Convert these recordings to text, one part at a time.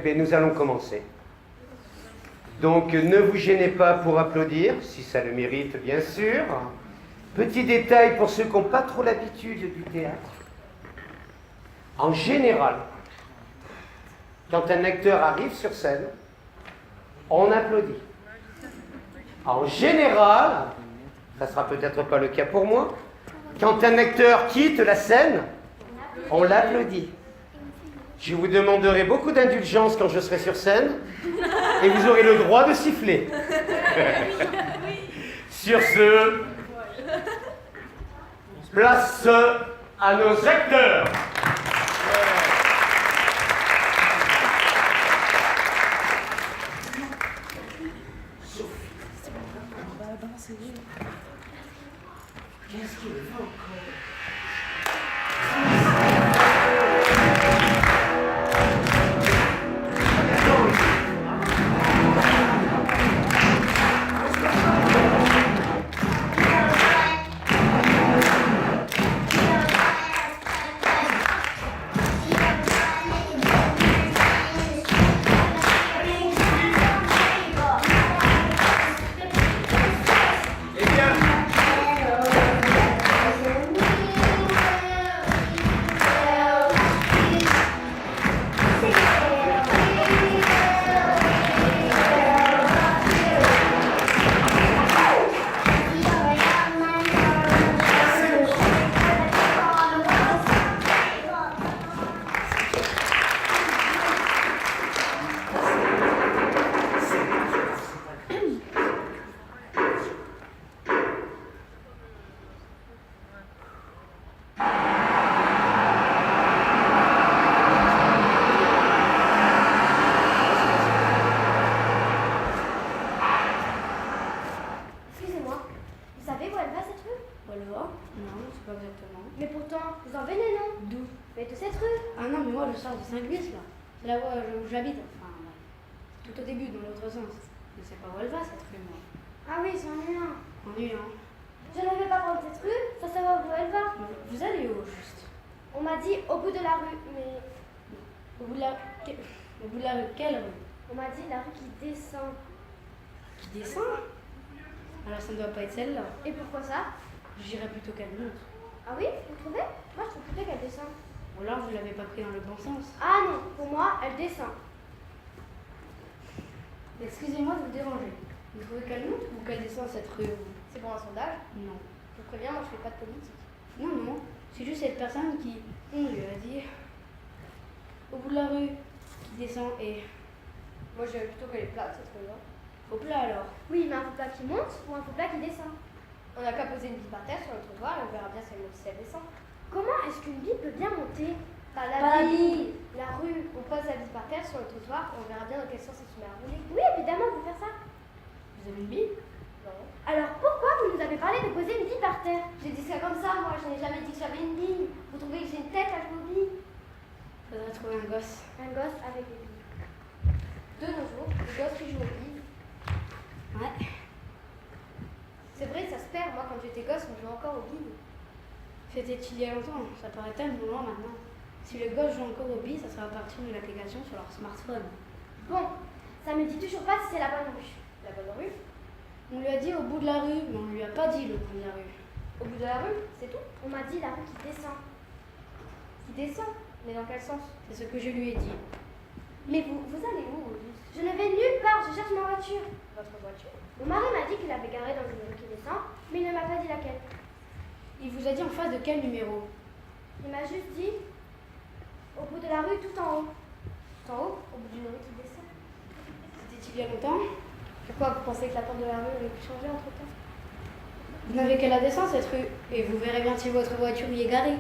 Eh bien, nous allons commencer. Donc, ne vous gênez pas pour applaudir, si ça le mérite, bien sûr. Petit détail pour ceux qui n'ont pas trop l'habitude du théâtre. En général, quand un acteur arrive sur scène, on applaudit. En général, ça ne sera peut-être pas le cas pour moi, quand un acteur quitte la scène, on l'applaudit. Je vous demanderai beaucoup d'indulgence quand je serai sur scène, et vous aurez le droit de siffler. Sur ce, place à nos acteurs. Qu'est-ce qu'il veut encore? C'est là où j'habite, enfin, tout au début, dans l'autre sens. Je ne sais pas où elle va, cette rue, moi. Ah oui, c'est ennuyant. Ennuyant. Je ne vais pas prendre cette rue, sans savoir où elle va. Vous allez où, juste? On m'a dit au bout de la rue, mais... Au bout de la rue, quelle rue? On m'a dit la rue qui descend. Qui descend? Alors ça ne doit pas être celle-là. Et pourquoi ça? J'irais plutôt qu'elle monte. Ah oui, vous trouvez? Moi, je trouve plutôt qu'elle descend. Ou alors vous l'avez pas pris dans le bon sens. Ah non, pour moi, elle descend. Excusez-moi de vous déranger. Vous trouvez qu'elle monte ou qu'elle descend cette rue? C'est pour un sondage? Non. Je vous préviens, moi je fais pas de politique. Non. C'est juste cette personne qui, on lui a dit, au bout de la rue, qui descend et... Moi je dirais plutôt qu'elle est plate, cette rue-là. Au plat alors? Oui, mais un faux plat qui monte ou un faux plat qui descend? On n'a qu'à poser une bille par terre sur le trottoir et on verra bien si elle monte ou si elle descend. Comment est-ce qu'une bille peut bien monter? Pas la bille, la rue. On pose la bille par terre sur le trottoir et on verra bien dans quel sens elle se met à rouler. Oui, évidemment, on peut faire ça. Vous avez une bille? Non. Alors pourquoi vous nous avez parlé de poser une bille par terre? J'ai dit ça comme ça, moi je n'ai jamais dit que j'avais une bille. Vous trouvez que j'ai une tête à jouer aux billes? Faudrait trouver un gosse. Un gosse avec des billes. De nos jours, les gosses qui jouent aux billes. Ouais. C'est vrai, ça se perd. Moi quand j'étais gosse, on jouait encore aux billes. C'était il y a longtemps, ça paraît tellement loin maintenant. Si les gosses jouent encore aux billes, ça sera à partir d'une application sur leur smartphone. Bon, ça me dit toujours pas si c'est la bonne rue. La bonne rue? On lui a dit au bout de la rue, mais on lui a pas dit le bout de la rue. Au bout de la rue, c'est tout? On m'a dit la rue qui descend. Qui descend? Mais dans quel sens? C'est ce que je lui ai dit. Mais vous allez où? Je ne vais nulle part, je cherche ma voiture. Votre voiture? Mon mari m'a dit qu'il avait garé dans une rue qui descend, mais il ne m'a pas dit laquelle. Il vous a dit en face de quel numéro? Il m'a juste dit au bout de la rue, tout en haut. Tout en haut, au bout d'une rue qui descend. C'était il y a longtemps? Pourquoi vous pensez que la porte de la rue avait pu changer entre temps? Vous n'avez qu'à la descendre cette rue, et vous verrez bien si votre voiture y est garée.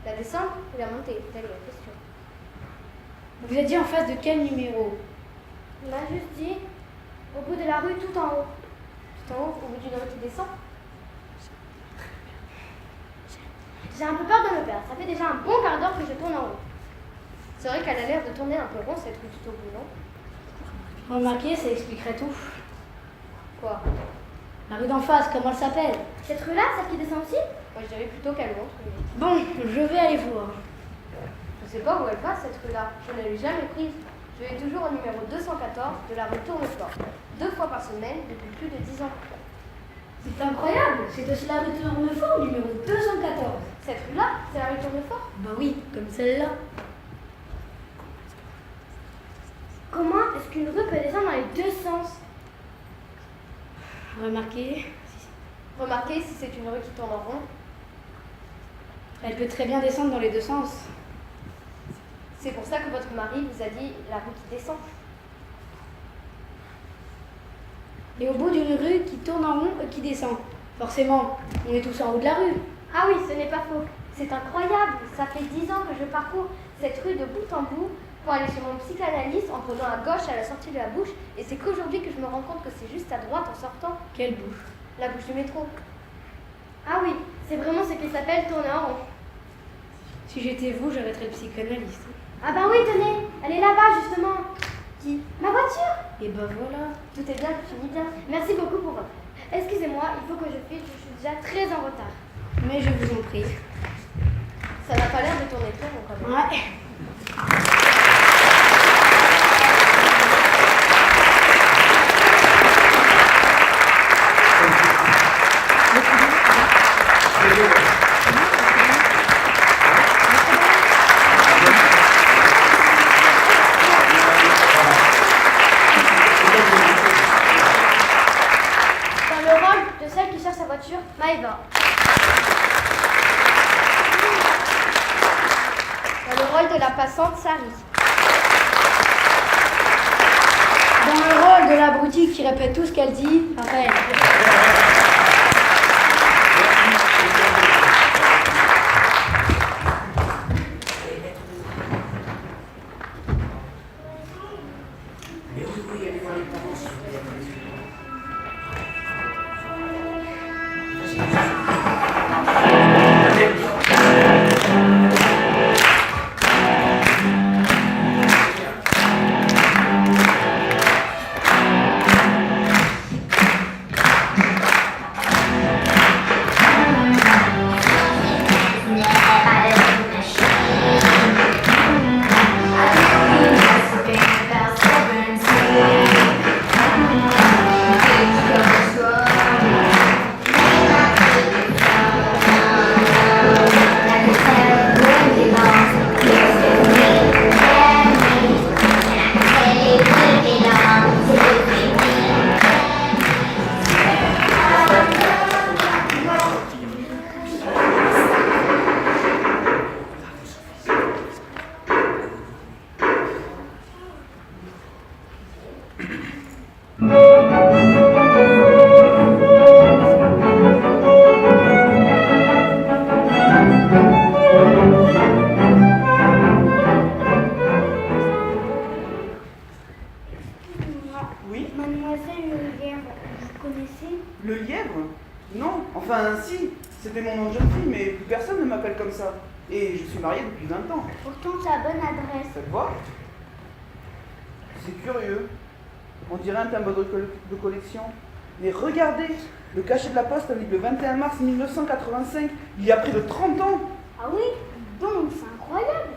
La descendre ou la monter? Telle est la question. Vous a dit en face de quel numéro? Il m'a juste dit au bout de la rue, tout en haut. Tout en haut, au bout d'une rue qui descend. J'ai un peu peur de me perdre. Ça fait déjà un bon quart d'heure que je tourne en rond. C'est vrai qu'elle a l'air de tourner un peu rond cette rue tout au bout, non? Remarquez, ça expliquerait tout. Quoi? La rue d'en face, comment elle s'appelle? Cette rue-là, celle qui descend aussi? Moi je dirais plutôt qu'elle monte. Mais... Bon, je vais aller voir. Je sais pas où elle va cette rue-là. Je ne l'ai jamais prise. Je vais toujours au numéro 214 de la rue Tournefort, 2 fois par semaine depuis plus de 10 ans. C'est incroyable. C'est aussi la rue Tournefort, numéro 214. Cette rue-là, c'est la rue Tournefort? Bah oui, comme celle-là. Comment est-ce qu'une rue peut descendre dans les deux sens? Remarquez, Si c'est une rue qui tourne en rond. elle peut très bien descendre dans les deux sens. C'est pour ça que votre mari vous a dit la rue qui descend. Et au bout d'une rue qui tourne en rond, qui descend. Forcément, on est tous en haut de la rue. Ah oui, ce n'est pas faux. C'est incroyable. Ça fait 10 ans que je parcours cette rue de bout en bout pour aller chez mon psychanalyste en prenant à gauche à la sortie de la bouche. Et c'est qu'aujourd'hui que je me rends compte que c'est juste à droite en sortant. Quelle bouche? La bouche du métro. Ah oui, c'est vraiment ce qui s'appelle tourner en rond. Si j'étais vous, j'arrêterais le psychanalyste. Ah bah oui, tenez, elle est là-bas justement. Qui? Ma voiture. Et ben voilà. Tout est bien, tout finit bien. Merci beaucoup pour votre aide. Excusez-moi, il faut que je file, je suis déjà très en retard. Mais je vous en prie. Ça n'a pas l'air de tourner très bon quand même. Ouais. Dans le rôle de celle qui cherche sa voiture, Maëva. Dans le rôle de la passante, Sari. Dans le rôle de l'abruti qui répète tout ce qu'elle dit, Raphaël. Oui, Mademoiselle Le Lièvre, vous connaissez? le lièvre? Non, enfin si, c'était mon nom de jeune fille, mais plus personne ne m'appelle comme ça. Et je suis mariée depuis 20 ans. Pourtant, c'est la bonne adresse. Ça te voit? C'est curieux. On dirait un timbre de collection. Mais regardez, le cachet de la poste indique le 21 mars 1985, il y a près de 30 ans. Ah oui? Donc, c'est incroyable.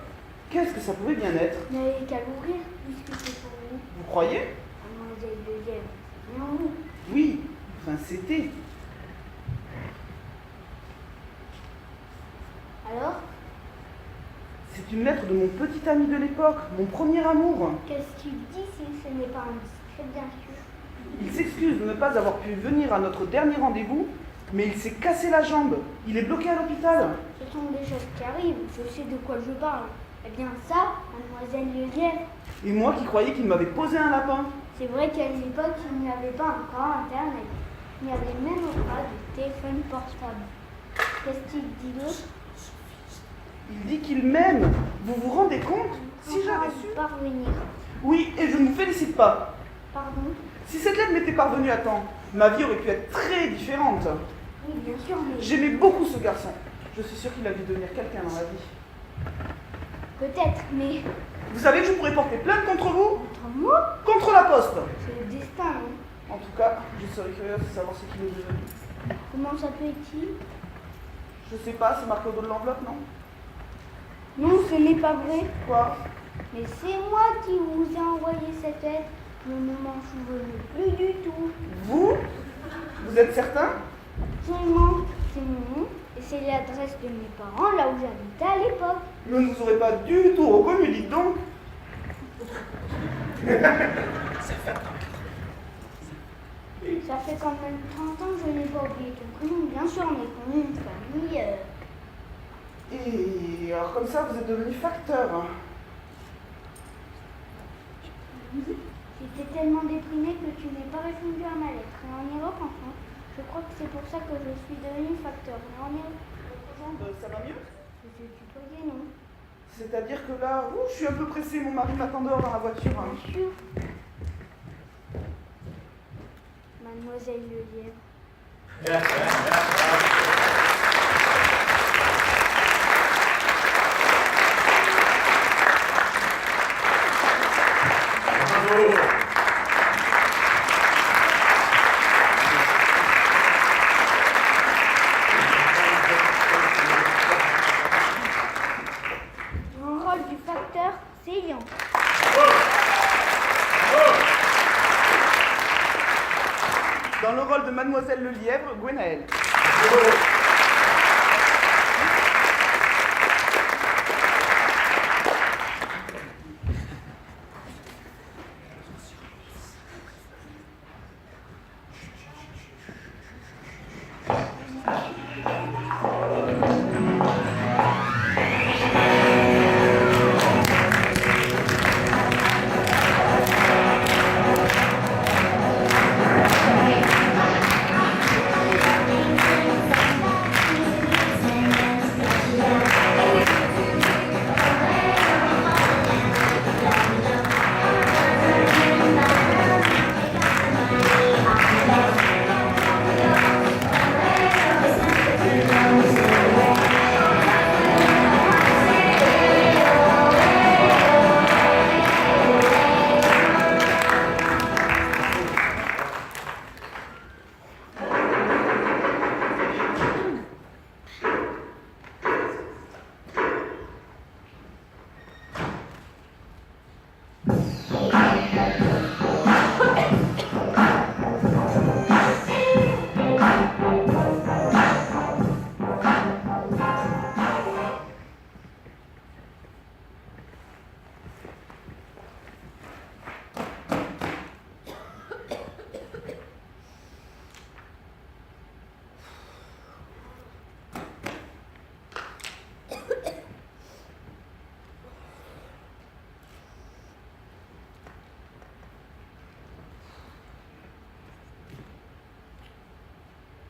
Qu'est-ce que ça pouvait bien être? Vous n'avez qu'à l'ouvrir, puisque c'est pour vous. Vous croyez? Mademoiselle Le Lièvre, c'est bien vous. Oui, enfin c'était. Alors, C'est une lettre de mon petit ami de l'époque, mon premier amour. qu'est-ce qu'il dit si ce n'est pas indiscret, bien sûr? Il s'excuse de ne pas avoir pu venir à notre dernier rendez-vous, mais il s'est cassé la jambe. Il est bloqué à l'hôpital. Ce sont des choses qui arrivent, je sais de quoi je parle. Eh bien ça, Mademoiselle Le Lièvre, Et moi qui croyais qu'il m'avait posé un lapin. c'est vrai qu'à une époque, il n'y avait pas encore Internet. Il n'y avait même pas de téléphone portable. Qu'est-ce qu'il dit d'autre? Il dit qu'il m'aime. Vous vous rendez compte? Si j'avais su... Parvenir. Oui, et je ne vous félicite pas. Pardon? Si cette lettre m'était parvenue à temps, ma vie aurait pu être très différente. Oui, bien sûr, mais J'aimais beaucoup ce garçon. Je suis sûre qu'il a dû devenir quelqu'un dans la vie. peut-être, mais Vous savez que je pourrais porter plainte contre vous? contre moi, Contre la poste. c'est le destin. Hein. En tout cas, je serais curieuse de savoir ce qu'il est devenu. Comment ça peut être-il? Je sais pas, c'est marqué au dos de l'enveloppe, non? Non, ce n'est pas vrai. Quoi? Mais c'est moi qui vous ai envoyé cette lettre. Je ne m'en souvenais plus du tout. Vous êtes certain? Absolument, c'est mon nom et c'est l'adresse de mes parents, là où j'habitais à l'époque. Je ne vous aurais pas du tout reconnu, dites donc. Ça fait quand même 30 ans que je n'ai pas oublié ton prénom, bien sûr, mais qu'on est une famille. Et alors comme ça, vous êtes devenu facteur. J'étais tellement déprimée que tu n'es pas répondu à ma lettre. Et en y repensant, je crois que c'est pour ça que je suis devenue facteur. Mais en y repensant, Ça va mieux? je t'ai tutoyé, non? C'est-à-dire que là, je suis un peu pressée, mon mari m'attend dehors dans la voiture. Bien sûr. Mademoiselle Le Lièvre. Mon rôle du facteur, c'est Lion. Dans le rôle de Mademoiselle Le Lièvre, Gwenaëlle.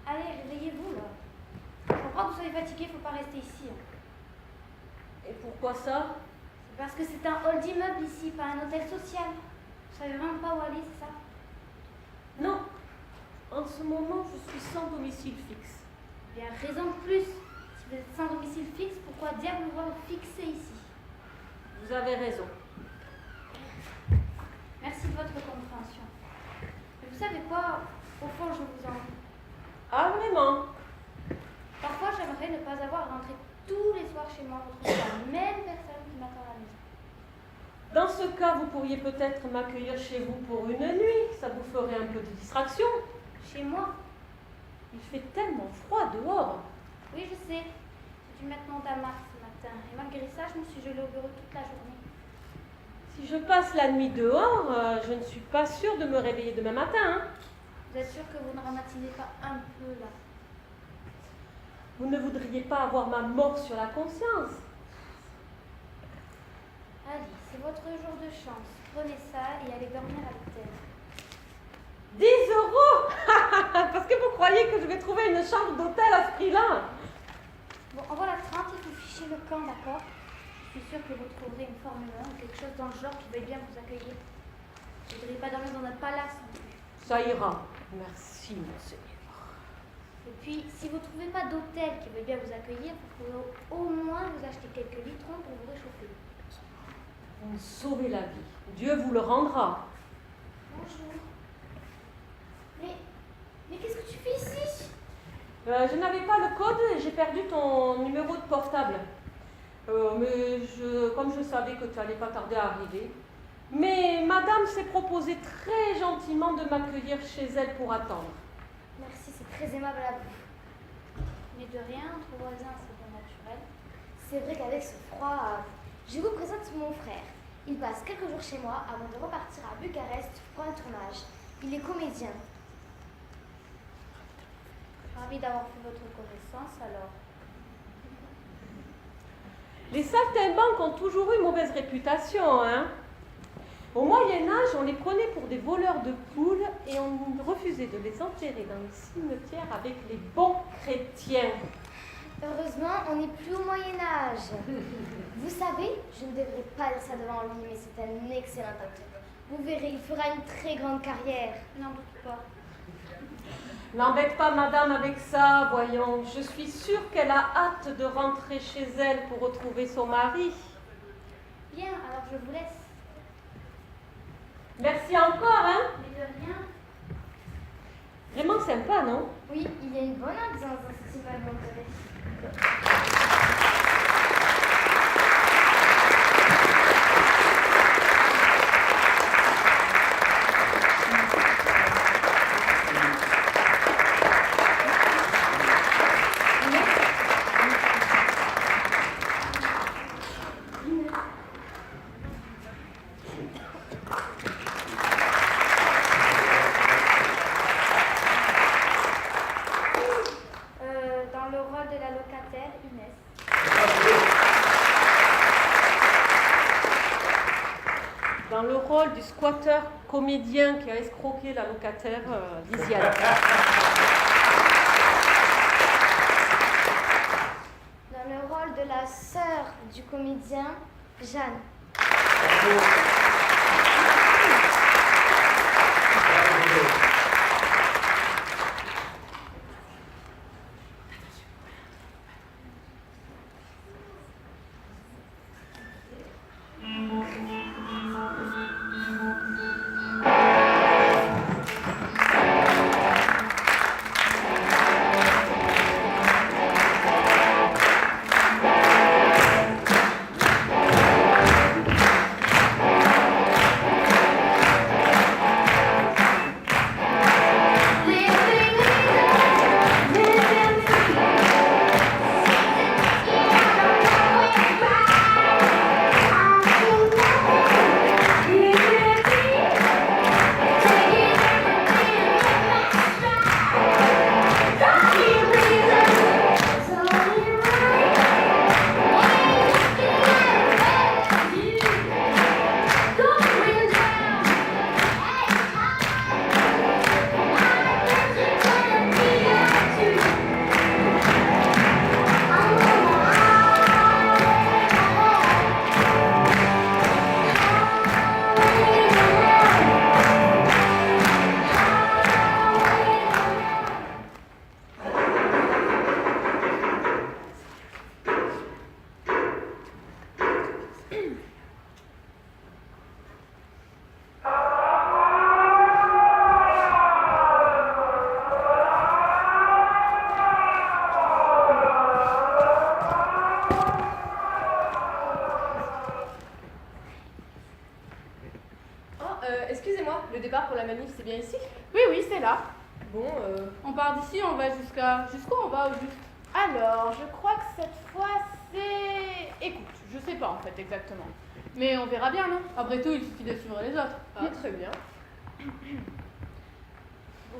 Allez, réveillez-vous là. Je comprends que vous soyez fatigué, il ne faut pas rester ici. Et pourquoi ça? C'est parce que c'est un hall d'immeuble ici, pas un hôtel social. Vous savez vraiment pas où aller, c'est ça? Non. En ce moment, je suis sans domicile fixe. Il y a raison de plus. Si vous êtes sans domicile fixe, pourquoi diable vous fixer ici? Vous avez raison. Merci de votre compréhension. Mais vous savez quoi? Au fond, je vous envie. Ah, vraiment? Parfois, j'aimerais ne pas avoir à rentrer tous les soirs chez moi, retrouver la même personne qui m'attend à la maison. Dans ce cas, vous pourriez peut-être m'accueillir chez vous pour une nuit. Ça vous ferait un peu de distraction. Chez moi? Il fait tellement froid dehors. Oui, je sais. J'ai dû mettre mon damar ce matin. Et malgré ça, je me suis gelée au bureau toute la journée. Si je passe la nuit dehors, je ne suis pas sûre de me réveiller demain matin. Hein. Vous êtes sûr que vous ne ramatinez pas un peu là? Vous ne voudriez pas avoir ma mort sur la conscience? Allez, c'est votre jour de chance. Prenez ça et allez dormir à l'hôtel. 10 € Parce que vous croyez que je vais trouver une chambre d'hôtel à ce prix-là? Bon, en voilà 30, il faut ficher le camp, d'accord? Je suis sûre que vous trouverez une Formule 1 ou quelque chose dans le genre qui veuille bien vous accueillir. Vous ne voudriez pas dormir dans notre palace non plus. Ça ira. Merci, monseigneur. Et puis, si vous ne trouvez pas d'hôtel qui veuille bien vous accueillir, vous pouvez au moins vous acheter quelques litrons pour vous réchauffer. Vous me sauvez la vie. Dieu vous le rendra. Bonjour. Mais qu'est-ce que tu fais ici? Je n'avais pas le code et j'ai perdu ton numéro de portable. Comme je savais que tu n'allais pas tarder à arriver, mais madame s'est proposé très gentiment de m'accueillir chez elle pour attendre. Merci, c'est très aimable à vous. Mais de rien, entre voisins, c'est bien naturel. C'est vrai qu'avec ce froid, je vous présente mon frère. Il passe quelques jours chez moi avant de repartir à Bucarest pour un tournage. Il est comédien. Ravi d'avoir fait votre connaissance alors. Les saltimbanques ont toujours eu mauvaise réputation, hein. Au Moyen-Âge, on les prenait pour des voleurs de poules et on refusait de les enterrer dans les cimetières avec les bons chrétiens. Heureusement, on n'est plus au Moyen-Âge. Vous savez, je ne devrais pas dire ça devant lui, mais c'est un excellent acteur. Vous verrez, il fera une très grande carrière. N'en doute pas. N'embête pas madame avec ça, voyons. Je suis sûre qu'elle a hâte de rentrer chez elle pour retrouver son mari. Bien, alors je vous laisse. Merci encore, hein. Mais de rien. Vraiment sympa, non? Oui, il y a une bonne ambiance dans ce immeuble, on dirait. Dans le rôle de la locataire, Inès. Dans le rôle du squatteur comédien qui a escroqué la locataire, Lisiane. Dans le rôle de la sœur du comédien, Jeanne. Excusez-moi, le départ pour la manif, c'est bien ici? Oui, oui, c'est là. Bon, On part d'ici, on va jusqu'où on va au juste? Alors, je crois que cette fois, c'est... Écoute, je sais pas en fait exactement. Mais on verra bien, non? Après tout, il suffit de suivre les autres. très bien. Vous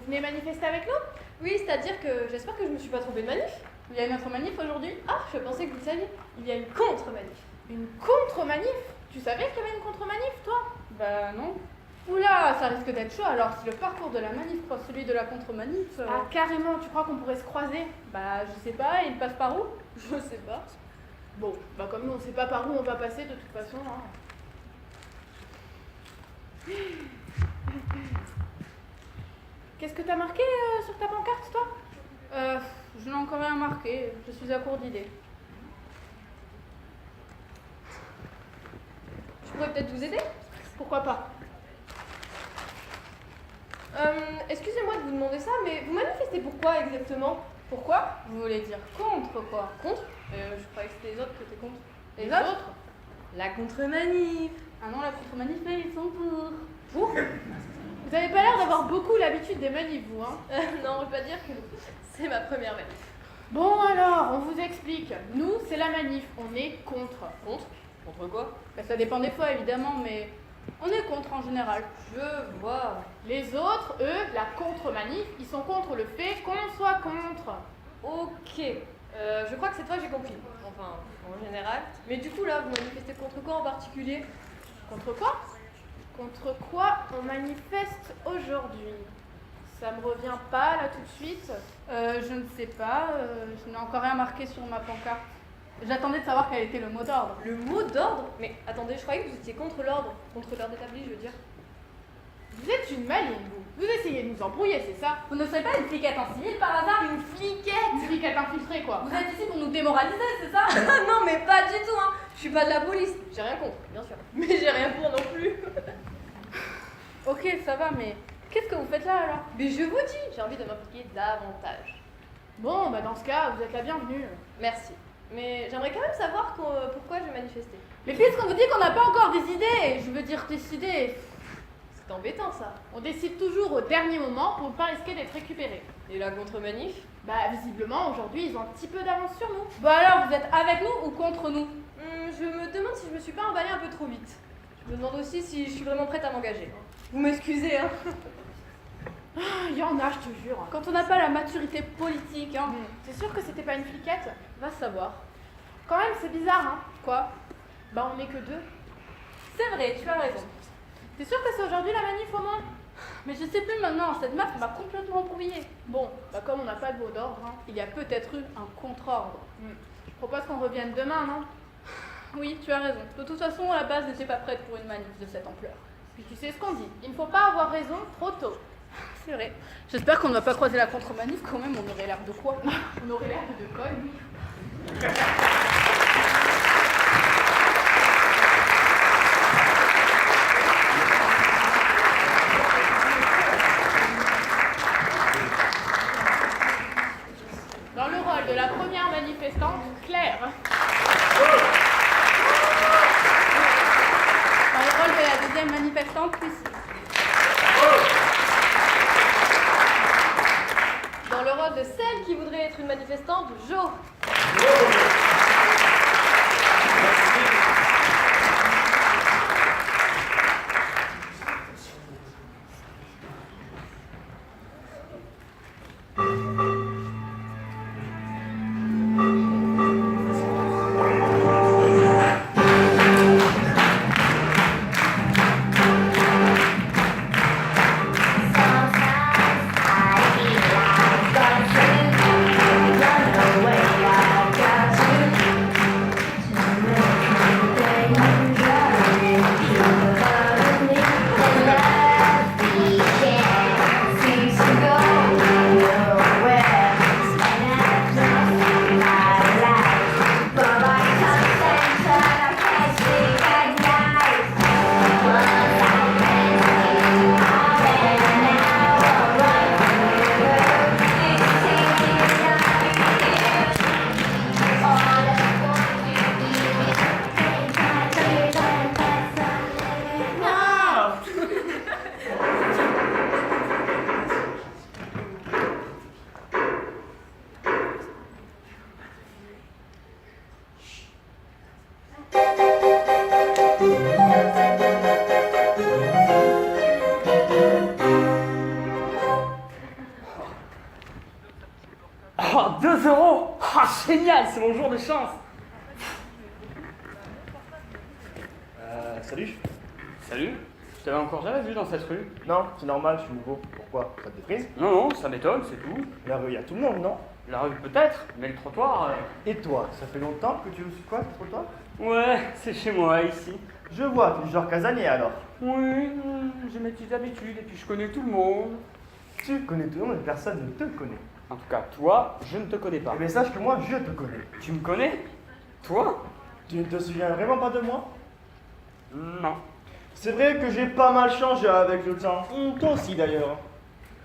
venez manifester avec nous? Oui, c'est-à-dire que j'espère que je me suis pas trompée de manif. Il y a une autre manif aujourd'hui? Ah, je pensais que vous le saviez. Il y a une contre-manif. Une contre-manif? Tu savais qu'il y avait une contre-manif, toi? Bah non. Oula, ça risque d'être chaud alors si le parcours de la manif croise celui de la contre-manif. Ah, carrément, tu crois qu'on pourrait se croiser? Bah, je sais pas, il passe par où? Je sais pas. Bon, bah comme nous on sait pas par où on va passer de toute façon. Hein. Qu'est-ce que t'as marqué sur ta pancarte, toi? Je n'ai encore rien marqué, je suis à court d'idées. Je pourrais peut-être vous aider? Pourquoi pas? Excusez-moi de vous demander ça, mais vous manifestez pourquoi exactement? Pourquoi? Vous voulez dire contre quoi? Contre? Je croyais que c'était les autres qui étaient contre. Les autres? La contre-manif. Ah non, la contre-manif, là, ils sont pour. Pour? Vous avez pas l'air d'avoir beaucoup l'habitude des manifs, vous, hein? Non, on veut pas dire que c'est ma première manif. Bon alors, on vous explique. Nous, c'est la manif, on est contre. Contre? Contre quoi? Ben, ça dépend des fois, évidemment, mais on est contre en général. Je vois. Les autres, eux, la contre-manif, ils sont contre le fait qu'on soit contre. Ok. Je crois que cette fois j'ai compris. Enfin, en général. Mais du coup là, vous manifestez contre quoi en particulier? Contre quoi? Contre quoi on manifeste aujourd'hui? Ça me revient pas là tout de suite. Je ne sais pas, je n'ai encore rien marqué sur ma pancarte. J'attendais de savoir quel était le mot d'ordre. Le mot d'ordre? Mais attendez, je croyais que vous étiez contre l'ordre. Contre l'ordre établi, je veux dire. Vous êtes une maligne, vous. Vous essayez de nous embrouiller, c'est ça? Vous ne serez pas une fliquette en civil par hasard? Une fliquette? Une fliquette infiltrée, quoi. Vous êtes ici pour nous démoraliser, c'est ça? Non, mais pas du tout, hein. Je suis pas de la police. J'ai rien contre, bien sûr. Mais j'ai rien pour non plus. Ok, ça va, mais qu'est-ce que vous faites là alors? Mais je vous dis, j'ai envie de m'impliquer davantage. Bon, bah dans ce cas, vous êtes la bienvenue. Merci. Mais j'aimerais quand même savoir pourquoi je vais manifester. Mais puisqu'on vous dit qu'on n'a pas encore des idées, je veux dire décider, C'est embêtant ça. on décide toujours au dernier moment pour ne pas risquer d'être récupéré. Et la contre-manif? Bah visiblement, aujourd'hui, ils ont un petit peu d'avance sur nous. Bah alors, vous êtes avec nous ou contre nous? Je me demande si je me suis pas emballée un peu trop vite. Je me demande aussi si je suis vraiment prête à m'engager. Vous m'excusez, hein. Il y en a, je te jure. Quand on n'a pas la maturité politique, hein. C'est sûr que c'était pas une fliquette? Va savoir. Quand même, c'est bizarre, hein. Quoi? Bah on est que deux. C'est vrai, tu as raison. T'es sûr que c'est aujourd'hui la manif au moins? Mais je sais plus maintenant, cette meuf m'a complètement embrouillée. Bon, bah comme on n'a pas de mot d'ordre, hein, il y a peut-être eu un contre-ordre. Je propose qu'on revienne demain, non? Oui, tu as raison. De toute façon, à la base, j'étais pas prête pour une manif de cette ampleur. Puis tu sais ce qu'on dit, il ne faut pas avoir raison trop tôt. C'est vrai. J'espère qu'on ne va pas croiser la contre-manif quand même, on aurait l'air de quoi? On aurait l'air de quoi, lui? Dans le rôle de la première manifestante, Claire. Dans le rôle de la deuxième manifestante, Lucie. Dans le rôle de celle qui voudrait être une manifestante, Jo. Oh, 2 euros! Ah, génial, c'est mon jour de chance! Salut. Salut, je t'avais encore jamais vu dans cette rue. Non, c'est normal, je suis nouveau. Pourquoi? Ça te déprise? Non, non, ça m'étonne, c'est tout. La rue, il y a tout le monde, non? La rue peut-être, mais le trottoir... Et toi, ça fait longtemps que tu joues sur quoi, ce trottoir? Ouais, c'est chez moi, ici. Je vois, tu es du genre casanier alors. Oui, j'ai mes petites habitudes et puis je connais tout le monde. Tu connais tout le monde, mais personne ne te connaît. En tout cas, toi, je ne te connais pas. Eh bien, sache que moi, je te connais. Tu me connais? Toi? Tu ne te souviens vraiment pas de moi? Non. C'est vrai que j'ai pas mal changé avec le temps. Toi aussi d'ailleurs.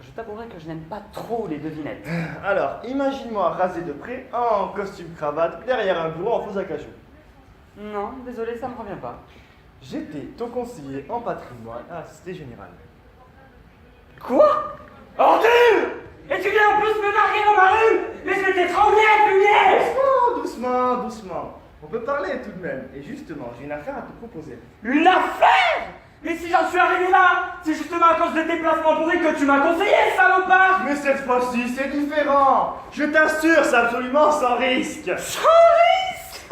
Je t'avouerai que je n'aime pas trop les devinettes. Alors, imagine-moi rasé de près, en costume cravate, derrière un bureau en faux à cachot. Non, désolé, ça me revient pas. J'étais ton conseiller en patrimoine à la Société Générale. Quoi? Ordure! Et tu viens en plus me narguer dans ma rue? Mais je vais t'étrangler, punaise! Doucement, doucement. On peut parler tout de même. Et justement, j'ai une affaire à te proposer. Une affaire? Mais si j'en suis arrivé là, c'est justement à cause de tes placements pourris que tu m'as conseillé, salopard! Mais cette fois-ci, c'est différent. Je t'assure, c'est absolument sans risque. Sans risque?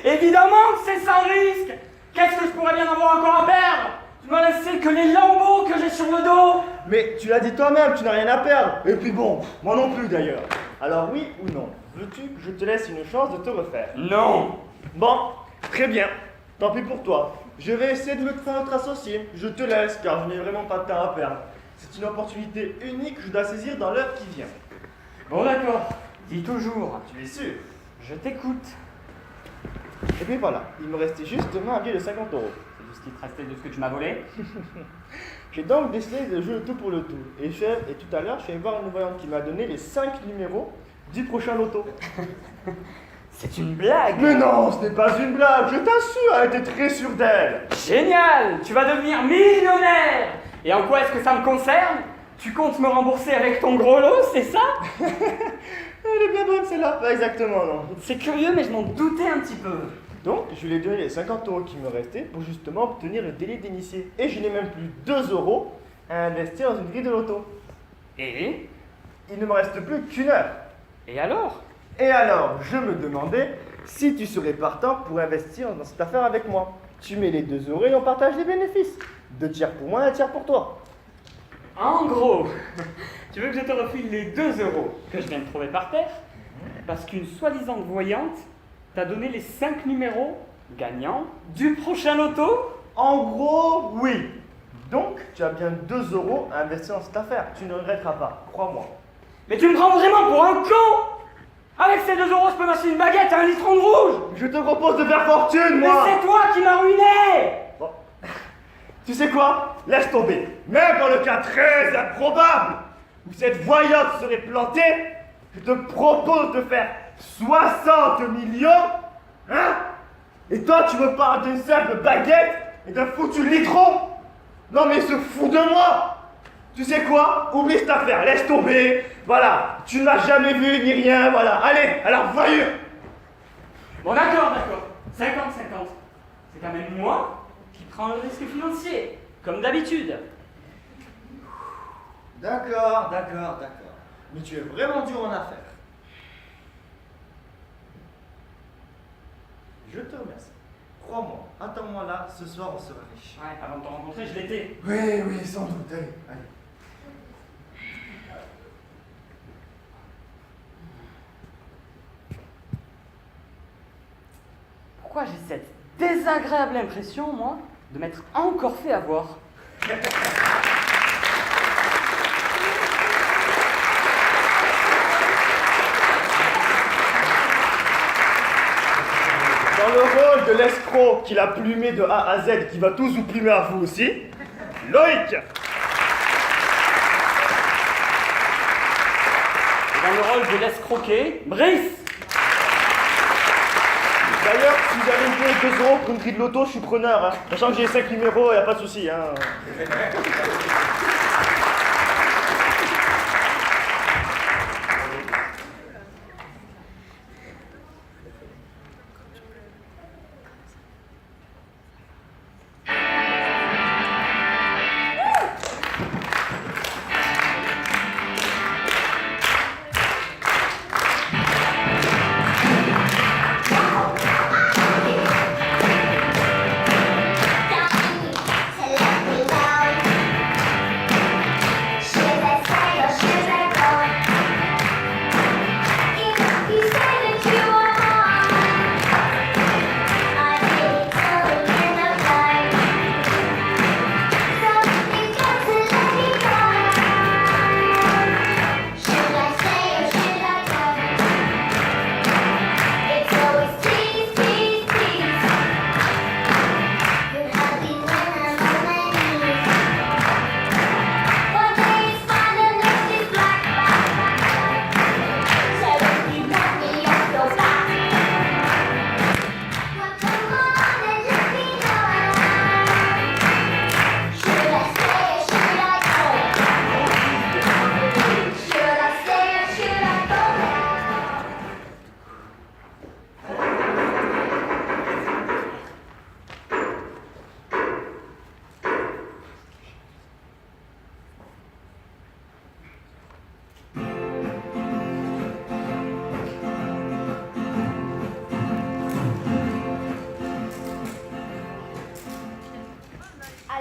Évidemment que c'est sans risque! Qu'est-ce que je pourrais bien avoir encore à perdre? Tu m'as laissé que les lambeaux que j'ai sur le dos! Mais tu l'as dit toi-même, tu n'as rien à perdre. Et puis bon, moi non plus d'ailleurs. Alors oui ou non, veux-tu que je te laisse une chance de te refaire? Non! Bon, très bien. Tant pis pour toi. Je vais essayer de me trouver un autre associé. Je te laisse car je n'ai vraiment pas de temps à perdre. C'est une opportunité unique que je dois saisir dans l'heure qui vient. Bon d'accord, dis toujours. Tu es sûr? Je t'écoute. Et puis voilà, il me restait justement un billet de 50 euros. C'est tout ce qui te restait de ce que tu m'as volé? J'ai donc décidé de jouer le tout pour le tout. Et tout à l'heure, je suis allé voir une voyante qui m'a donné les 5 numéros du prochain loto. C'est une blague! Mais non, ce n'est pas une blague, je t'assure, elle était très sûre d'elle. Génial! Tu vas devenir millionnaire! Et en quoi est-ce que ça me concerne? Tu comptes me rembourser avec ton gros lot, c'est ça? Elle est bien bonne celle-là. Pas exactement, non. C'est curieux, mais je m'en doutais un petit peu. Donc, je lui ai donné les 50 euros qui me restaient pour justement obtenir le délai d'initié. Et je n'ai même plus 2 euros à investir dans une grille de loto. Et? Il ne me reste plus qu'une heure. Et alors? Et alors, je me demandais si tu serais partant pour investir dans cette affaire avec moi. Tu mets les 2 euros et on partage les bénéfices. 2 tiers pour moi, 1 tiers pour toi. En gros, tu veux que je te refile les 2 euros que je viens de trouver par terre? Parce qu'une soi-disant voyante t'a donné les 5 numéros gagnants du prochain loto? En gros, oui. Donc, tu as bien 2 euros à investir dans cette affaire. Tu ne regretteras pas, crois-moi. Mais tu me prends vraiment pour un con! Avec ces 2 euros, je peux m'acheter une baguette et un litron de rouge! Je te propose de faire fortune, moi. Mais c'est toi qui m'as ruiné! Bon. Tu sais quoi? Laisse tomber. Même dans le cas très improbable où cette voyante serait plantée, je te propose de faire 60 millions. Hein? Et toi, tu me parles d'une simple baguette et d'un foutu litron? Non mais il se fout de moi. Tu sais quoi? Oublie cette affaire, laisse tomber. Voilà, tu ne m'as jamais vu ni rien, voilà. Allez, alors voyure. Bon d'accord, 50-50. C'est quand même moi qui prends le risque financier, comme d'habitude. D'accord. Mais tu es vraiment dur en affaires. Je te remercie. Crois-moi, attends-moi là, ce soir on sera riche. Ouais, avant de te rencontrer, je l'étais. Oui, sans doute. Allez. Pourquoi j'ai cette désagréable impression, moi, de m'être encore fait avoir? Dans le rôle de l'escroc qu'il a plumé de A à Z, qui va tous vous plumer à vous aussi, Loïc. Et dans le rôle de l'escroqué, Brice. D'ailleurs, si vous avez une 2 euros pour une grille de loto, je suis preneur. Hein. Sachant que j'ai 5 numéros, y a pas de souci. Hein.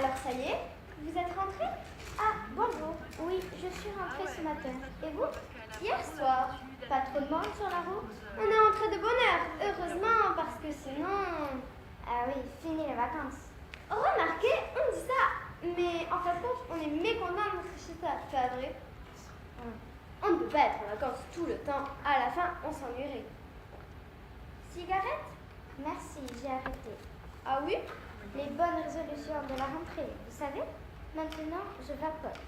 Alors ça y est, vous êtes rentré? Ah, bonjour. Oui, je suis rentrée ce matin. Et vous? Hier soir. Pas trop de monde sur la route? On est rentré de bonne heure, heureusement, parce que sinon... Ah oui, fini les vacances. Remarquez, on dit ça, mais en fin de compte, on est mécontent de rentrer chez ça, cadré. On ne peut pas être en vacances tout le temps. À la fin, on s'ennuierait. Cigarette? Merci, j'ai arrêté. Ah oui? Les bonnes résolutions de la rentrée, vous savez? Maintenant, je vapote.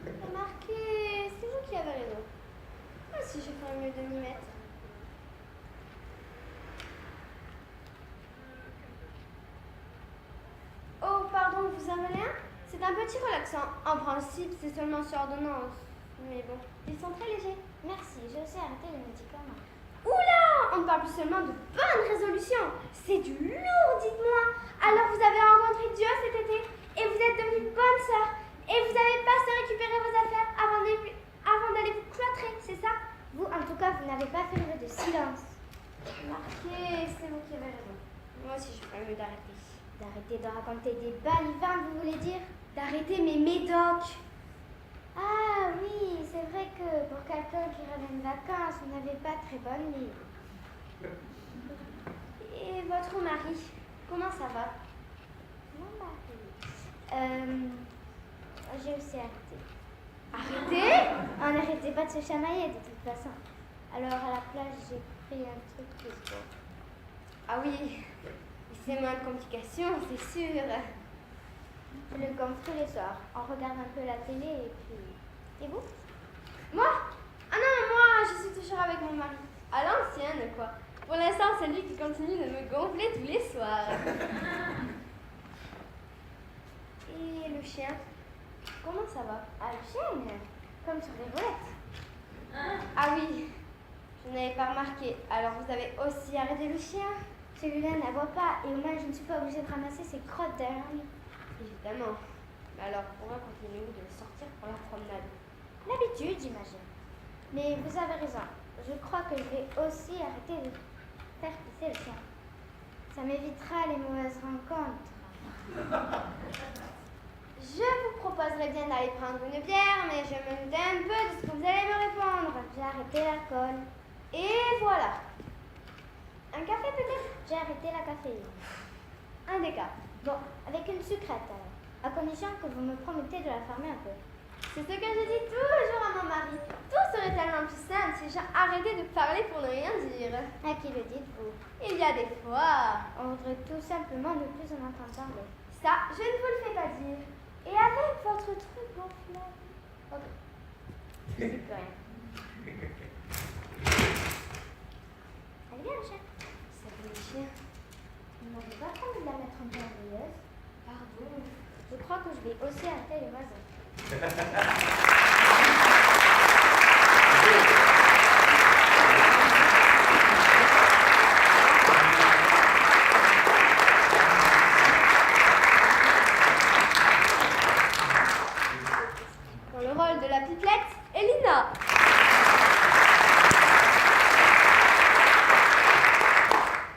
Remarquez, c'est vous qui avez raison. Moi aussi, je ferais mieux de m'y mettre. Oh, pardon, vous avez rien? C'est un petit relaxant. En principe, c'est seulement sur ordonnance. Mais bon, ils sont très légers. Merci, je sais arrêter les médicaments. Oula! On ne parle plus seulement de bonnes résolutions. C'est du lourd, dites-moi. Alors vous avez rencontré Dieu cet été et vous êtes devenue bonne sœur. Et vous avez passé récupérer vos affaires avant d'aller vous cloîtrer, c'est ça? Vous, en tout cas, vous n'avez pas fait le vœu de silence. Remarquez, c'est vous qui avez raison. Moi aussi, je ferais mieux d'arrêter. D'arrêter de raconter des balivernes, vous voulez dire? D'arrêter mes médocs. Ah oui, c'est vrai que pour quelqu'un qui revient de vacances, vous n'avez pas très bonne mine. Et votre mari, comment ça va? Mon mari. J'ai aussi arrêté. Arrêté? On n'arrêtait pas de se chamailler de toute façon. Alors à la plage, j'ai pris un truc plus beau. Ah oui, c'est moins de complications, c'est sûr. Je le gomme tous les soirs. On regarde un peu la télé et puis... Et vous? Moi? Ah non, moi, je suis toujours avec mon mari. À l'ancienne, quoi. Pour l'instant, c'est lui qui continue de me gonfler tous les soirs. Et le chien? Comment ça va? Ah, le chien, comme sur les roulettes. Ah oui, je n'avais pas remarqué. Alors, vous avez aussi arrêté le chien? Celui-là n'aboie pas et au moins je ne suis pas obligée de ramasser ses crottes derrière lui. Évidemment. Mais alors, pourquoi continuez-vous de sortir pour la promenade? L'habitude, j'imagine. Mais vous avez raison. Je crois que je vais aussi arrêter de faire pisser le chien. Ça m'évitera les mauvaises rencontres. Je vous proposerais bien d'aller prendre une bière, mais je me doutais un peu de ce que vous allez me répondre. J'ai arrêté l'alcool. Et voilà. Un café peut-être? J'ai arrêté la caféine. Un des cas. Bon, avec une sucrète alors. À condition que vous me promettez de la fermer un peu. C'est ce que je dis toujours à mon mari. Tout serait tellement plus simple si j'arrêtais de parler pour ne rien dire. À qui le dites-vous? Il y a des fois. On voudrait tout simplement ne plus en entendre parler. Ça, je ne vous le fais pas dire. Et avec votre truc gonflable. Ok. Je ne dis plus rien. Allez bien, le chien. Ça fait le chien. Vous n'avez pas envie de la mettre en merveilleuse? Pardon. Je crois que je vais aussi arrêter les voisins. Dans le rôle de la pipelette, Elina.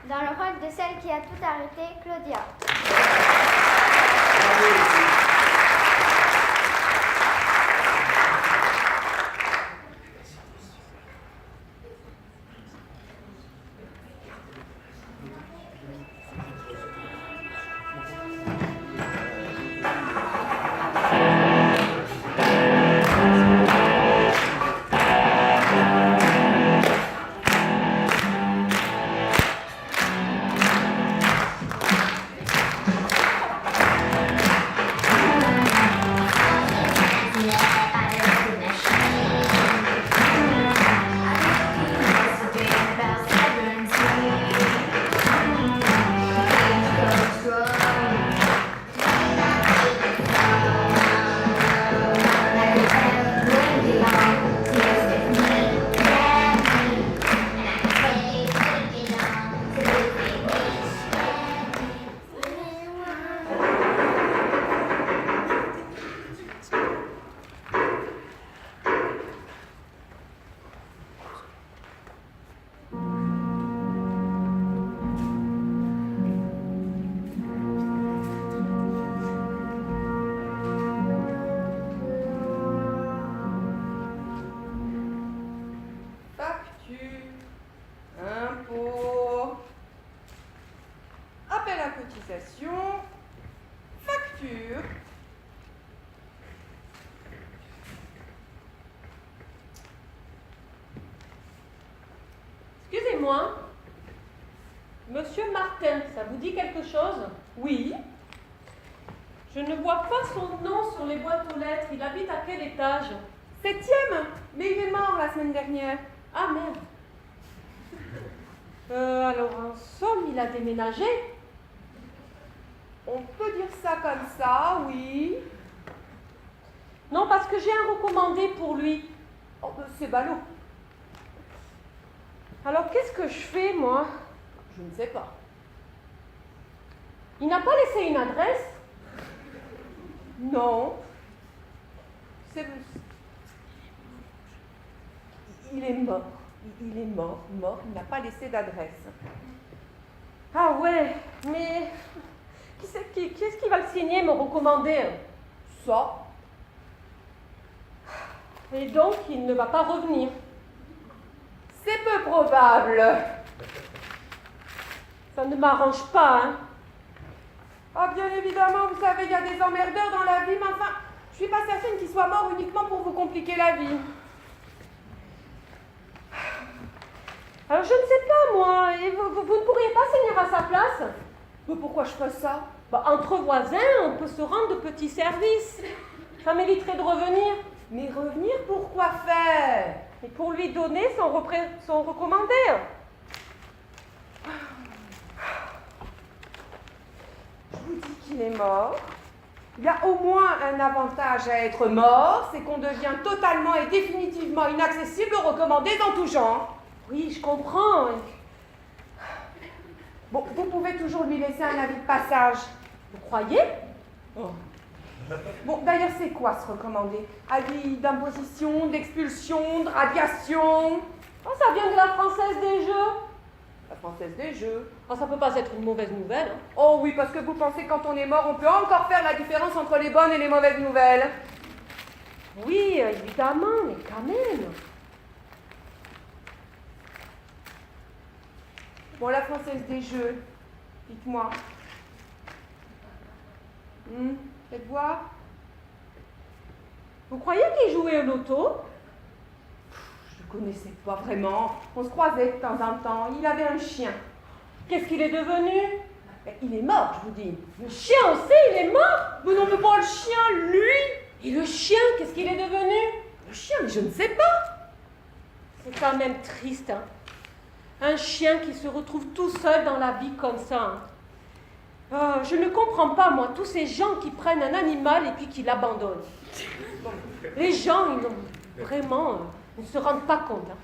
Dans le rôle de celle qui a tout arrêté, Claudia. la cotisation, facture. Excusez-moi. Monsieur Martin, ça vous dit quelque chose? Oui. Je ne vois pas son nom sur les boîtes aux lettres. Il habite à quel étage? 7e, mais il est mort la semaine dernière. Ah merde. Alors en somme, il a déménagé? On peut dire ça comme ça, oui. Non, parce que j'ai un recommandé pour lui. Oh, c'est ballot. Alors qu'est-ce que je fais, moi? Je ne sais pas. Il n'a pas laissé une adresse? Non. Il est mort. Il est mort. Il n'a pas laissé d'adresse. Ah ouais, mais qu'est-ce qui va le signer, me recommander? Ça. Et donc, il ne va pas revenir. C'est peu probable. Ça ne m'arrange pas, hein. Ah, bien évidemment, vous savez, il y a des emmerdeurs dans la vie, mais enfin, je suis pas certaine qu'il soit mort uniquement pour vous compliquer la vie. Alors, je ne sais pas, moi. Et vous ne pourriez pas signer à sa place? Mais pourquoi je ferais ça? Bah, entre voisins, on peut se rendre de petits services. Ça m'éviterait de revenir. Mais revenir, pourquoi faire? Et pour lui donner son recommandé. Je vous dis qu'il est mort. Il y a au moins un avantage à être mort, c'est qu'on devient totalement et définitivement inaccessible aux recommandés dans tout genre. Oui, je comprends. Bon, vous pouvez toujours lui laisser un avis de passage. Vous croyez? Oh. Bon, d'ailleurs, c'est quoi ce recommandé? Avis d'imposition, d'expulsion, de radiation? Oh, ça vient de la Française des Jeux. La Française des Jeux. Oh, ça peut pas être une mauvaise nouvelle. Hein. Oh oui, parce que vous pensez que quand on est mort, on peut encore faire la différence entre les bonnes et les mauvaises nouvelles. Oui, évidemment, mais quand même. Bon, la Française des Jeux, dites-moi. Faites voir. Vous croyez qu'il jouait au loto? Je ne connaissais pas vraiment. On se croisait de temps en temps. Il avait un chien. Qu'est-ce qu'il est devenu? Il est mort, je vous dis. Le chien aussi, il est mort? Mais non, mais pas le chien, lui! Et le chien, qu'est-ce qu'il est devenu? Le chien, mais je ne sais pas. C'est quand même triste, hein. Un chien qui se retrouve tout seul dans la vie comme ça. Hein. Je ne comprends pas, moi, tous ces gens qui prennent un animal et puis qui l'abandonnent. Bon, les gens, ils ne se rendent pas compte. Hein.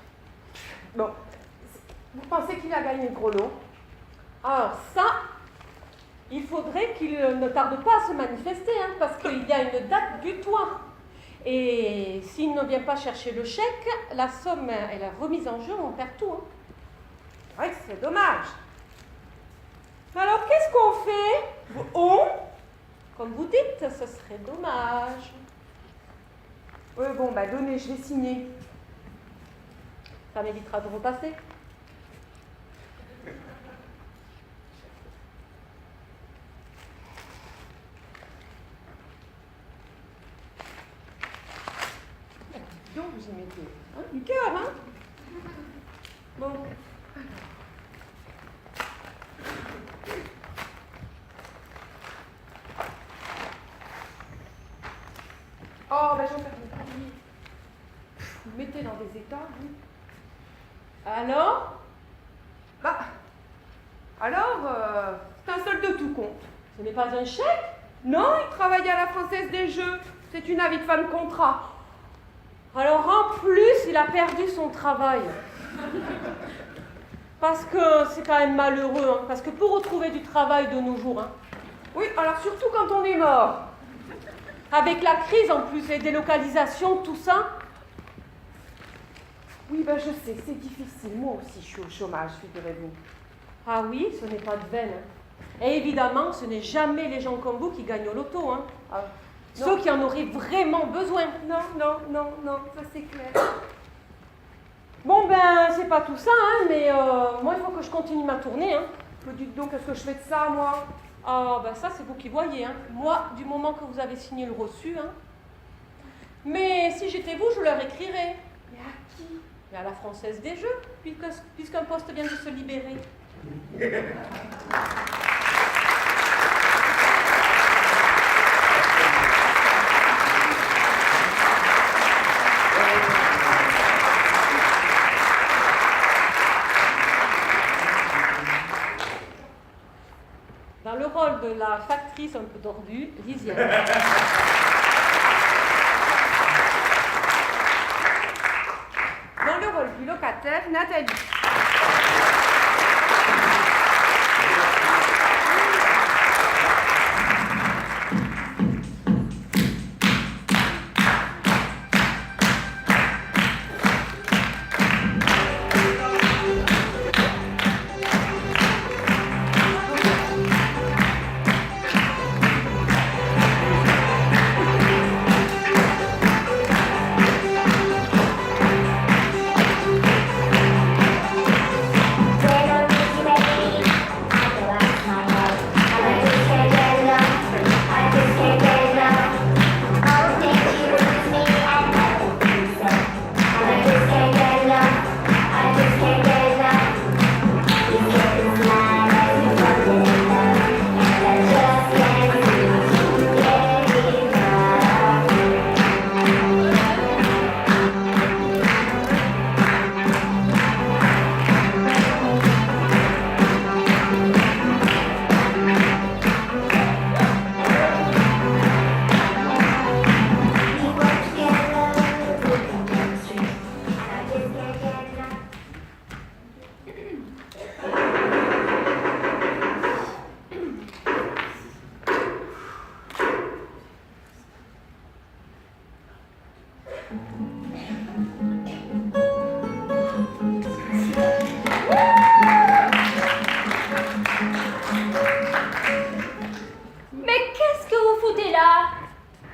Bon, vous pensez qu'il a gagné le gros lot? Alors ça, il faudrait qu'il ne tarde pas à se manifester, hein, parce qu'il y a une date butoir. Et s'il ne vient pas chercher le chèque, la somme et la remise en jeu, on perd tout. Hein. C'est vrai que c'est dommage. Alors, qu'est-ce qu'on fait? Comme vous dites, ce serait dommage. Oui, bon, bah donnez, je vais signer. Ça m'évitera de repasser. Donc, vous y mettez du cœur, hein? Bon. Oh, ben j'en perds une partie. Vous le mettez dans des états, vous. Alors? C'est un solde de tout compte. Ce n'est pas un chèque? Non, il travaille à la Française des Jeux. C'est une avis de fin de contrat. Alors en plus, il a perdu son travail. Parce que c'est quand même malheureux, hein, parce que pour retrouver du travail de nos jours, hein, Oui, alors surtout quand on est mort. avec la crise en plus, les délocalisations, tout ça, Oui, ben je sais, c'est difficile. Moi aussi, je suis au chômage, figurez-vous. ah oui, ce n'est pas de veine. Hein. Et évidemment, ce n'est jamais les gens comme vous qui gagnent au loto, hein. Ah, Ceux qui en auraient vraiment besoin. non, ça c'est clair. Bon ben, c'est pas tout ça, hein, mais moi il faut que je continue ma tournée. Hein. Dites donc, qu'est-ce que je fais de ça, moi? Ah, ben ça, c'est vous qui voyez, hein. Moi, du moment que vous avez signé le reçu, hein. Mais si j'étais vous, je leur écrirais. Mais à qui? Mais à la Française des Jeux, puisqu'un poste vient de se libérer. Dans le rôle de la factrice un peu tordue, Lisiane. Dans le rôle du locataire, Nathalie.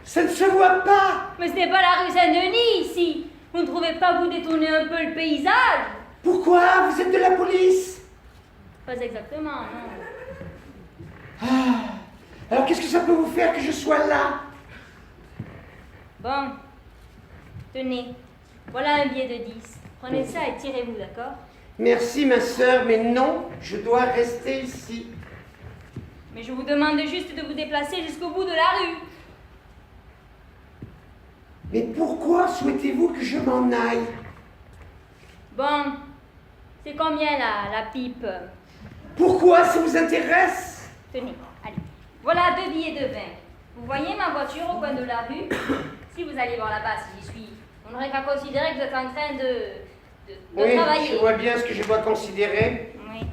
Ça ne se voit pas. Mais ce n'est pas la rue Saint-Denis ici. Vous ne trouvez pas que vous détournez un peu le paysage? Pourquoi? Vous êtes de la police? Pas exactement, non. Ah, alors qu'est-ce que ça peut vous faire que je sois là? Bon, tenez, voilà un billet de 10. Prenez ça et tirez-vous, d'accord? Merci ma sœur, mais non, je dois rester ici. Mais je vous demande juste de vous déplacer jusqu'au bout de la rue. Mais pourquoi souhaitez-vous que je m'en aille? Bon, c'est combien la pipe? Pourquoi ça vous intéresse? Tenez, allez. Voilà 2 billets de 20. Vous voyez ma voiture au coin de la rue? Si vous allez voir là-bas, si j'y suis, on n'aurait qu'à considérer que vous êtes en train de travailler. Oui, je vois bien ce que je dois considérer. Oui.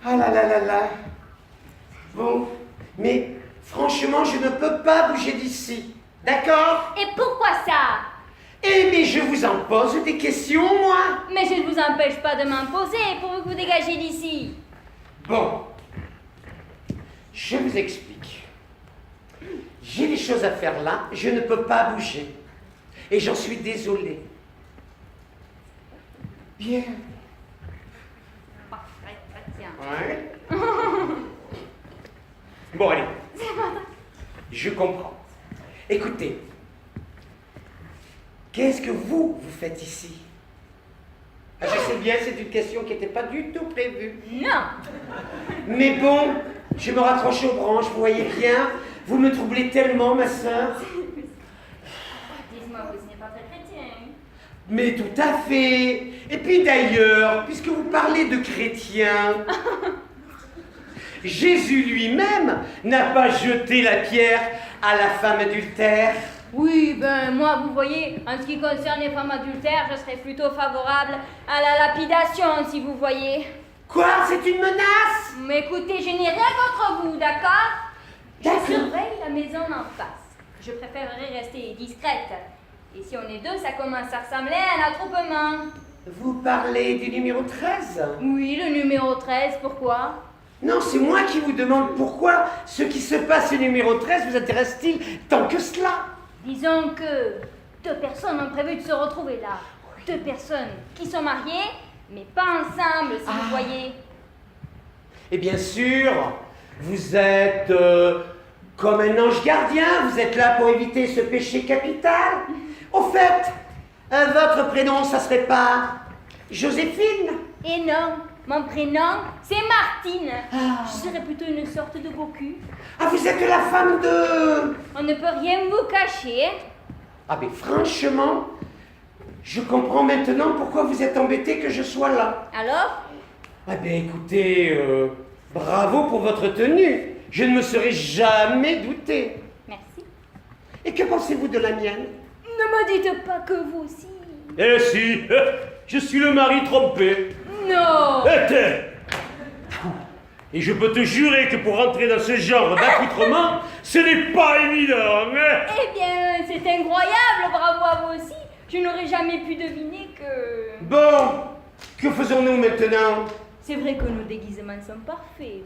Ah là là là là. Bon, mais franchement, je ne peux pas bouger d'ici. D'accord? Et pourquoi ça? Eh mais je vous en pose des questions, moi. Mais je ne vous empêche pas de m'imposer pour que vous dégagez d'ici. Bon, je vous explique. J'ai des choses à faire là, je ne peux pas bouger. Et j'en suis désolé. Bien. Ouais. Bon, allez. Je comprends. Écoutez, qu'est-ce que vous faites ici? Ah, je sais bien, c'est une question qui n'était pas du tout prévue. Non. Mais bon, je me raccroche aux branches, vous voyez bien. Vous me troublez tellement, ma sœur. Dites-moi, vous n'êtes pas très chrétien. Mais tout à fait. Et puis d'ailleurs, puisque vous parlez de chrétiens, Jésus lui-même n'a pas jeté la pierre à la femme adultère. Oui, ben moi, vous voyez, en ce qui concerne les femmes adultères, je serais plutôt favorable à la lapidation, si vous voyez. Quoi? C'est une menace? Mais écoutez, je n'ai rien contre vous, d'accord? D'accord. Je surveille la maison en face. Je préférerais rester discrète. Et si on est deux, ça commence à ressembler à un attroupement. Vous parlez du numéro 13? Oui, le numéro 13, pourquoi? Non, c'est moi qui vous demande pourquoi ce qui se passe au numéro 13 vous intéresse-t-il tant que cela? Disons que 2 personnes ont prévu de se retrouver là. 2 personnes qui sont mariées, mais pas ensemble, si vous voyez. Et bien sûr, vous êtes comme un ange gardien, vous êtes là pour éviter ce péché capital. Au fait, votre prénom, ça serait pas Joséphine? Et non, mon prénom, c'est Martine. Je serais plutôt une sorte de Goku. Ah, vous êtes la femme de... On ne peut rien vous cacher. Ah, mais franchement, je comprends maintenant pourquoi vous êtes embêté que je sois là. Alors? Ah ben écoutez, bravo pour votre tenue. Je ne me serais jamais douté. Merci. Et que pensez-vous de la mienne? Ne me dites pas que vous aussi. Eh si, je suis le mari trompé. Non. Et je peux te jurer que pour rentrer dans ce genre d'accoutrement, ce n'est pas évident. Eh bien, c'est incroyable, bravo à vous aussi. Je n'aurais jamais pu deviner que... Bon, que faisons-nous maintenant? C'est vrai que nos déguisements sont parfaits,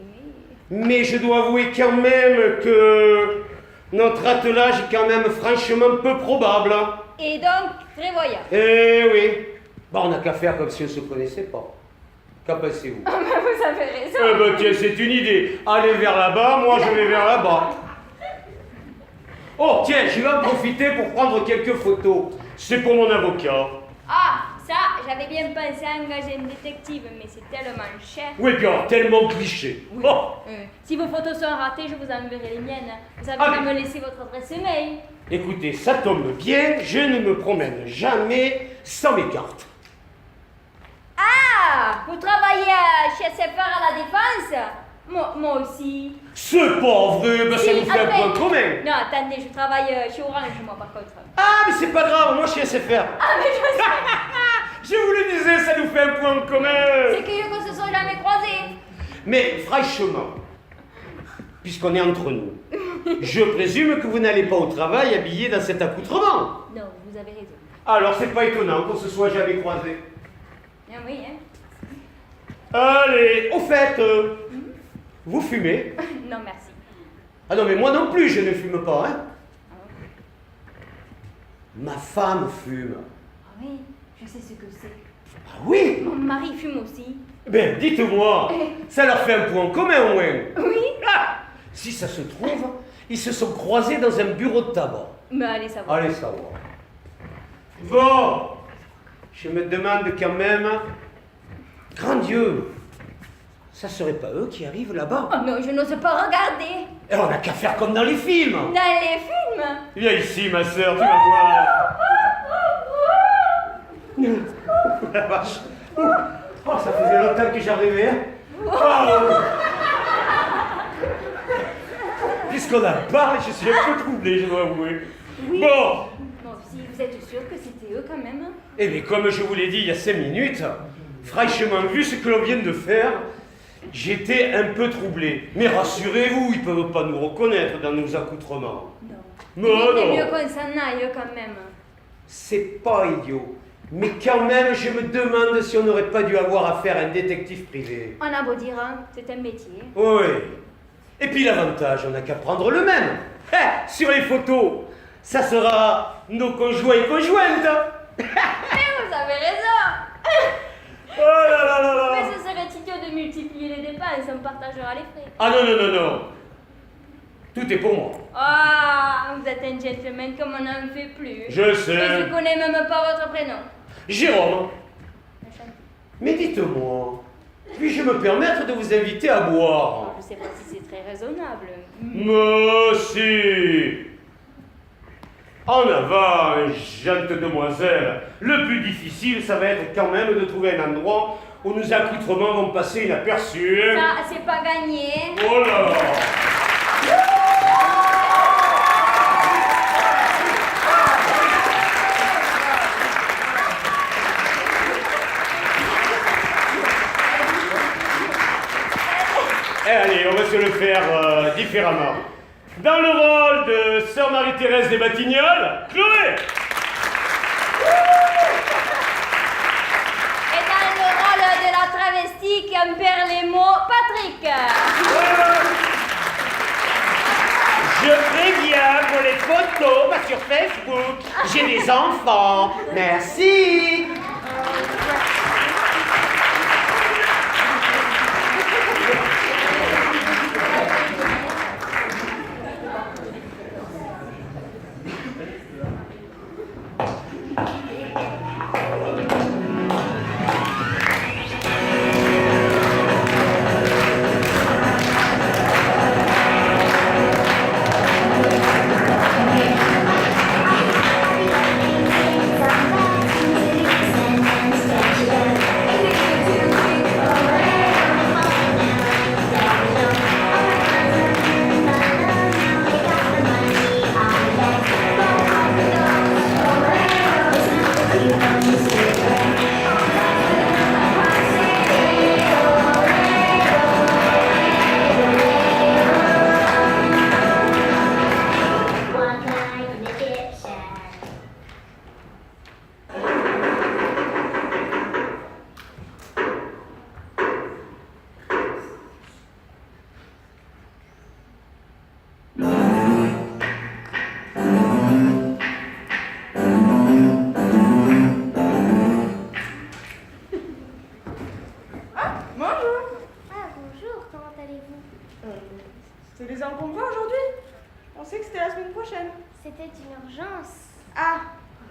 Mais je dois avouer quand même que notre attelage est quand même franchement peu probable. Et donc, prévoyable. Eh oui. Bon, on n'a qu'à faire comme si on ne se connaissait pas. Qu'en pensez-vous? Vous avez raison. Eh ben tiens, c'est une idée. Allez vers là-bas, moi je vais vers là-bas. Oh, tiens, je vais en profiter pour prendre quelques photos. C'est pour mon avocat. Ah, ça, j'avais bien pensé à engager une détective, mais c'est tellement cher. Oui, puis alors, tellement cliché. Oui. Oh. Si vos photos sont ratées, je vous enverrai les miennes. Vous avez Ah, qu'à mais- me laisser votre adresse mail. Écoutez, ça tombe bien, je ne me promène jamais sans mes cartes. Ah, vous travaillez chez SFR à la Défense? Moi aussi. C'est pas vrai, ben ça Si, nous fait un enfin- point commun. Non, attendez, je travaille chez Orange, moi, par contre. Ah, mais c'est pas grave, moi je suis SFR. Ah, mais je sais. Je vous le disais, ça nous fait un point commun. C'est curieux qu'on se soit jamais croisés. Mais franchement, puisqu'on est entre nous, je présume que vous n'allez pas au travail habillé dans cet accoutrement. Non, vous avez raison. Alors c'est pas étonnant qu'on se soit jamais croisés. Ah oui, hein. Allez, au fait, vous fumez? Non, merci. Ah non, mais moi non plus, je ne fume pas, hein. Ma femme fume. Ah oui, je sais ce que c'est. Ah oui? Mon mari fume aussi. Ben, dites-moi, ça leur fait un point commun au moins. Oui. Ah, si ça se trouve, ils se sont croisés dans un bureau de tabac. Mais allez savoir. Allez savoir. Bon, je me demande quand même, grand Dieu, ça serait pas eux qui arrivent là-bas? Oh non, je n'ose pas regarder. Et on n'a qu'à faire comme dans les films. Dans les films. Viens ici, ma sœur, tu vas voir. La vache. Oh, ça faisait longtemps que j'arrivais. Hein. Oh. Puisqu'on en parle, je suis un peu troublé, je dois avouer. Oui. Bon. Bon, si vous êtes sûr que c'était eux quand même. Eh bien, comme je vous l'ai dit il y a 5 minutes, franchement, vu ce que l'on vient de faire, j'étais un peu troublé. Mais rassurez-vous, ils ne peuvent pas nous reconnaître dans nos accoutrements. Non. Mais Il est non. mieux qu'on s'en aille quand même. C'est pas idiot. Mais quand même, je me demande si on n'aurait pas dû avoir affaire à un détective privé. On a beau dire, hein, c'est un métier. Oui. Et puis l'avantage, on n'a qu'à prendre le même. Eh, sur les photos, ça sera nos conjoints et conjointes. Mais vous avez raison. Oh là là là là. Mais ce serait idiot de multiplier les dépenses, on partagera les frais. Ah non, non, non, non. Tout est pour moi. Ah, vous êtes un gentleman comme on n'en fait plus. Je sais. Et je connais même pas votre prénom. Jérôme, Enchanté. mais dites-moi, puis-je me permettre de vous inviter à boire? Je sais pas si c'est très raisonnable. Mais si. En avant, gente demoiselle. Le plus difficile, ça va être quand même de trouver un endroit où nos accoutrements vont passer inaperçus. Ça, c'est pas gagné. Oh là là. Eh, allez, on va se le faire différemment. Dans le rôle de Sœur Marie-Thérèse des Batignolles, Chloé. Et dans le rôle de la travestie qui en perd les mots, Patrick. Je préviens pour les photos, pas sur Facebook. J'ai des enfants. Merci. C'est des encombrants aujourd'hui? On sait que c'était la semaine prochaine. C'était une urgence. Ah,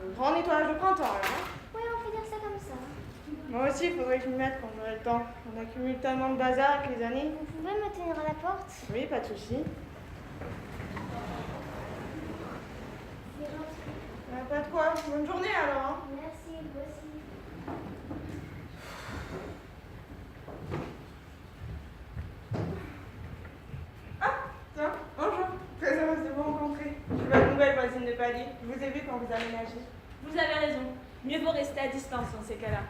le grand nettoyage de printemps alors. Hein? Oui, on peut dire ça comme ça. Moi aussi, il faudrait que je m'y mette quand j'aurai le temps. On accumule tellement de bazar avec les années. Vous pouvez me tenir à la porte? Oui, pas de souci. C'est gentil. Pas de quoi. Bonne journée alors. Hein? Merci, vous aussi. Tiens, bonjour. Très heureuse de vous rencontrer. Je suis votre nouvelle voisine de palier. Je vous ai vu quand vous aménagez. Vous avez raison. Mieux vaut rester à distance dans ces cas-là.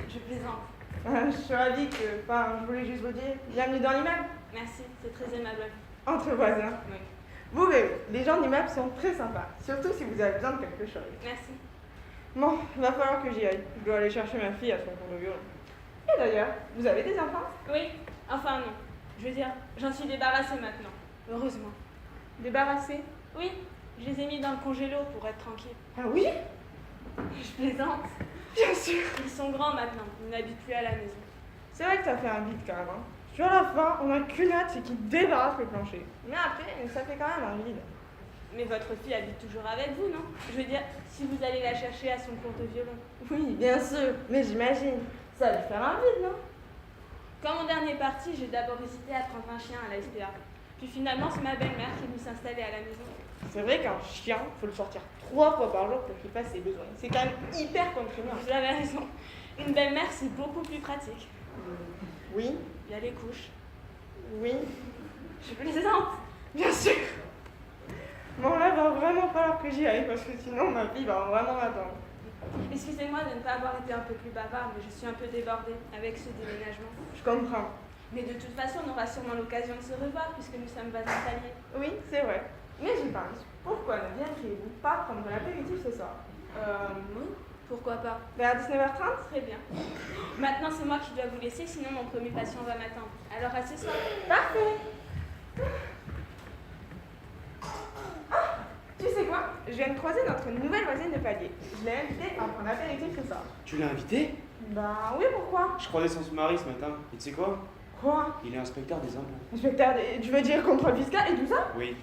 Je plaisante. Je suis ravie que... Enfin, je voulais juste vous dire, bienvenue dans l'immeuble. Merci, c'est très aimable. Entre voisins. Oui. Vous verrez, les gens de l'immeuble sont très sympas. Surtout si vous avez besoin de quelque chose. Merci. Bon, il va falloir que j'y aille. Je dois aller chercher ma fille à son cours de violon. Et d'ailleurs, vous avez des enfants? Oui, enfin non. Je veux dire, j'en suis débarrassée maintenant. Heureusement. Débarrassée? Oui, je les ai mis dans le congélo pour être tranquille. Ah oui? Je plaisante. Bien sûr. Ils sont grands maintenant, ils n'habitent plus à la maison. C'est vrai que ça fait un vide quand même. Hein. Sur la fin, on n'a qu'une hâte, c'est qu'il débarrasse le plancher. Mais après, ça fait quand même un vide. Mais votre fille habite toujours avec vous, non? Je veux dire, si vous allez la chercher à son cours de violon. Oui, bien sûr, mais j'imagine. Ça va lui faire un vide, non? Quand mon dernier parti, j'ai d'abord hésité à prendre un chien à la SPA. Puis finalement, c'est ma belle-mère qui est venue s'installer à la maison. C'est vrai qu'un chien, faut le sortir 3 fois par jour pour qu'il fasse ses besoins. C'est quand même hyper contraignant. Vous avez raison. Une belle-mère, c'est beaucoup plus pratique. Oui. Il y a les couches. Oui. Je plaisante. Bien sûr. Bon, là, va vraiment falloir que j'y aille parce que sinon, ma fille va vraiment m'attendre. Excusez-moi de ne pas avoir été un peu plus bavarde, mais je suis un peu débordée avec ce déménagement. Je comprends. Mais de toute façon, on aura sûrement l'occasion de se revoir puisque nous sommes voisins paliers. Oui, c'est vrai. Mais j'y pense. Pourquoi ne viendriez-vous pas prendre l'apéritif ce soir? Oui. Pourquoi pas? Vers 19h30? Très bien. Maintenant, c'est moi qui dois vous laisser, sinon mon premier patient va m'attendre. Alors, à ce soir. Parfait. Ah, tu sais quoi? Je viens de croiser notre nouvelle voisine de palier. Je l'ai invitée à prendre l'apéritif ce soir. Tu l'as invité? Bah oui, pourquoi? Je croisais son mari ce matin. Et tu sais quoi? Quoi? Il est inspecteur des impôts. Inspecteur, tu veux dire contrôle fiscal et tout ça? Oui.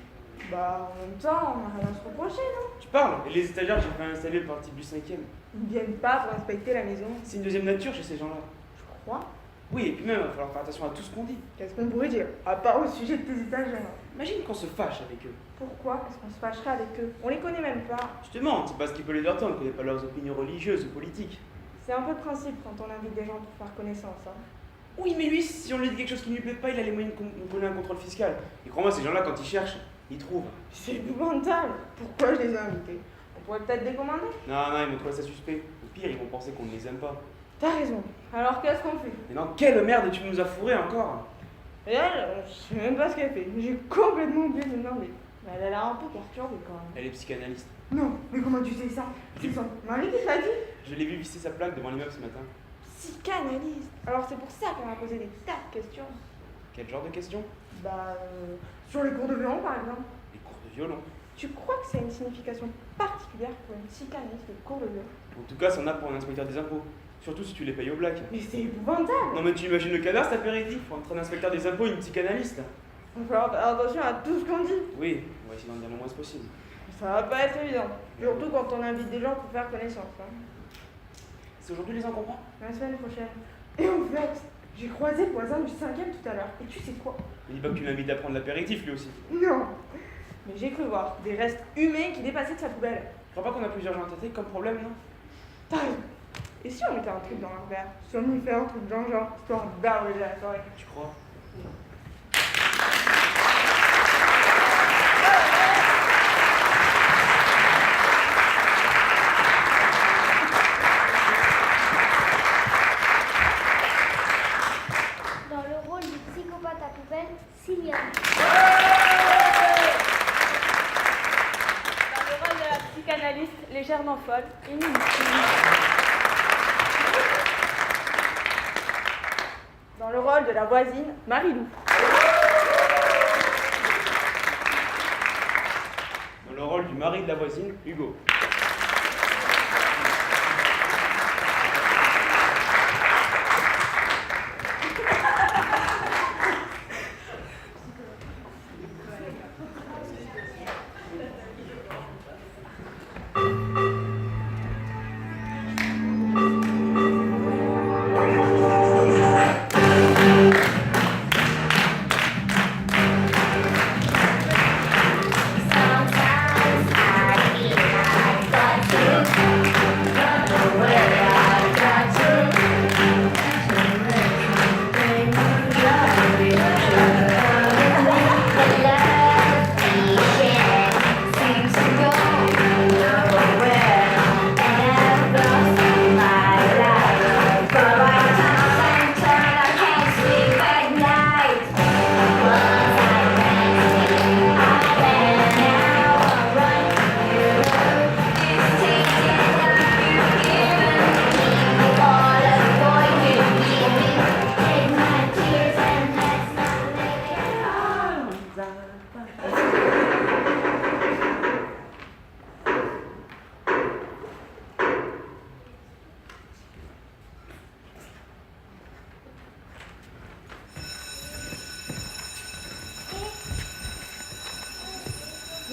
Bah en même temps, on n'a rien à se reprocher, non? Tu parles? Et les étagères, j'ai fait installer le parti du 5e. Ils viennent pas pour inspecter la maison. C'est une deuxième nature chez ces gens-là. Je crois. Oui, et puis même, il va falloir faire attention à tout ce qu'on dit. Qu'est-ce qu'on pourrait dire? À part au sujet de tes étagères. Imagine qu'on se fâche avec eux. Pourquoi est-ce qu'on se fâcherait avec eux? On les connaît même pas. Justement, c'est parce qu'ils peuvent les leur temps, on ne connaît pas leurs opinions religieuses ou politiques. C'est un peu le principe quand on invite des gens pour faire connaissance, hein. Oui, mais lui, si on lui dit quelque chose qui ne lui plaît pas, il a les moyens de connaître un contrôle fiscal. Et crois-moi, ces gens-là, quand ils cherchent, ils trouvent. C'est épouvantable. Pourquoi je les ai invités? On pourrait peut-être décommander? Non, non, ils vont trouver ça suspect. Au pire, ils vont penser qu'on ne les aime pas. T'as raison. Alors qu'est-ce qu'on fait? Mais dans quelle merde tu nous as fourré encore? Et elle, je sais même pas ce qu'elle fait. J'ai complètement oublié de me demander. Mais elle a l'air un peu perturbée quand même. Elle est psychanalyste. Non, mais comment tu sais ça? C'est son mari qui te l'a dit? Je l'ai vu visser sa plaque devant l'immeuble ce matin. Psychanalyste. Alors c'est pour ça qu'on a posé des tas de questions. Quel genre de questions? Bah, sur les cours de violon par exemple. Les cours de violon. Tu crois que c'est une signification particulière pour une psychanalyste de cours de violon? En tout cas, c'en a pour un inspecteur des impôts. Surtout si tu les payes au black. Mais c'est épouvantable. Non mais tu imagines le cadavre, cet apéritif entre un inspecteur des impôts et une psychanalyste. Il va falloir faire attention à tout ce qu'on dit. Oui, on va essayer d'en dire le moins possible. Ça va pas être évident. Surtout quand on invite des gens pour faire connaissance. Hein. C'est aujourd'hui les encombrants? La semaine prochaine. Et en fait, j'ai croisé le voisin du 5e tout à l'heure. Et tu sais quoi? Il dit pas que tu l'invites à prendre l'apéritif lui aussi. Non. Mais j'ai cru voir des restes humains qui dépassaient de sa poubelle. Je crois pas qu'on a plusieurs gens à traiter comme problème, non? T'as raison. Et si on mettait un truc dans leur verre? Si on y fait un truc dans le genre, histoire d'arriver la soirée. Tu crois? Dans le rôle du psychopathe à poubelle, Sylvia. Dans le rôle de la psychanalyste légèrement folle, Émilie. Dans le rôle de la voisine, Marie-Lou. Dans le rôle du mari de la voisine, Hugo.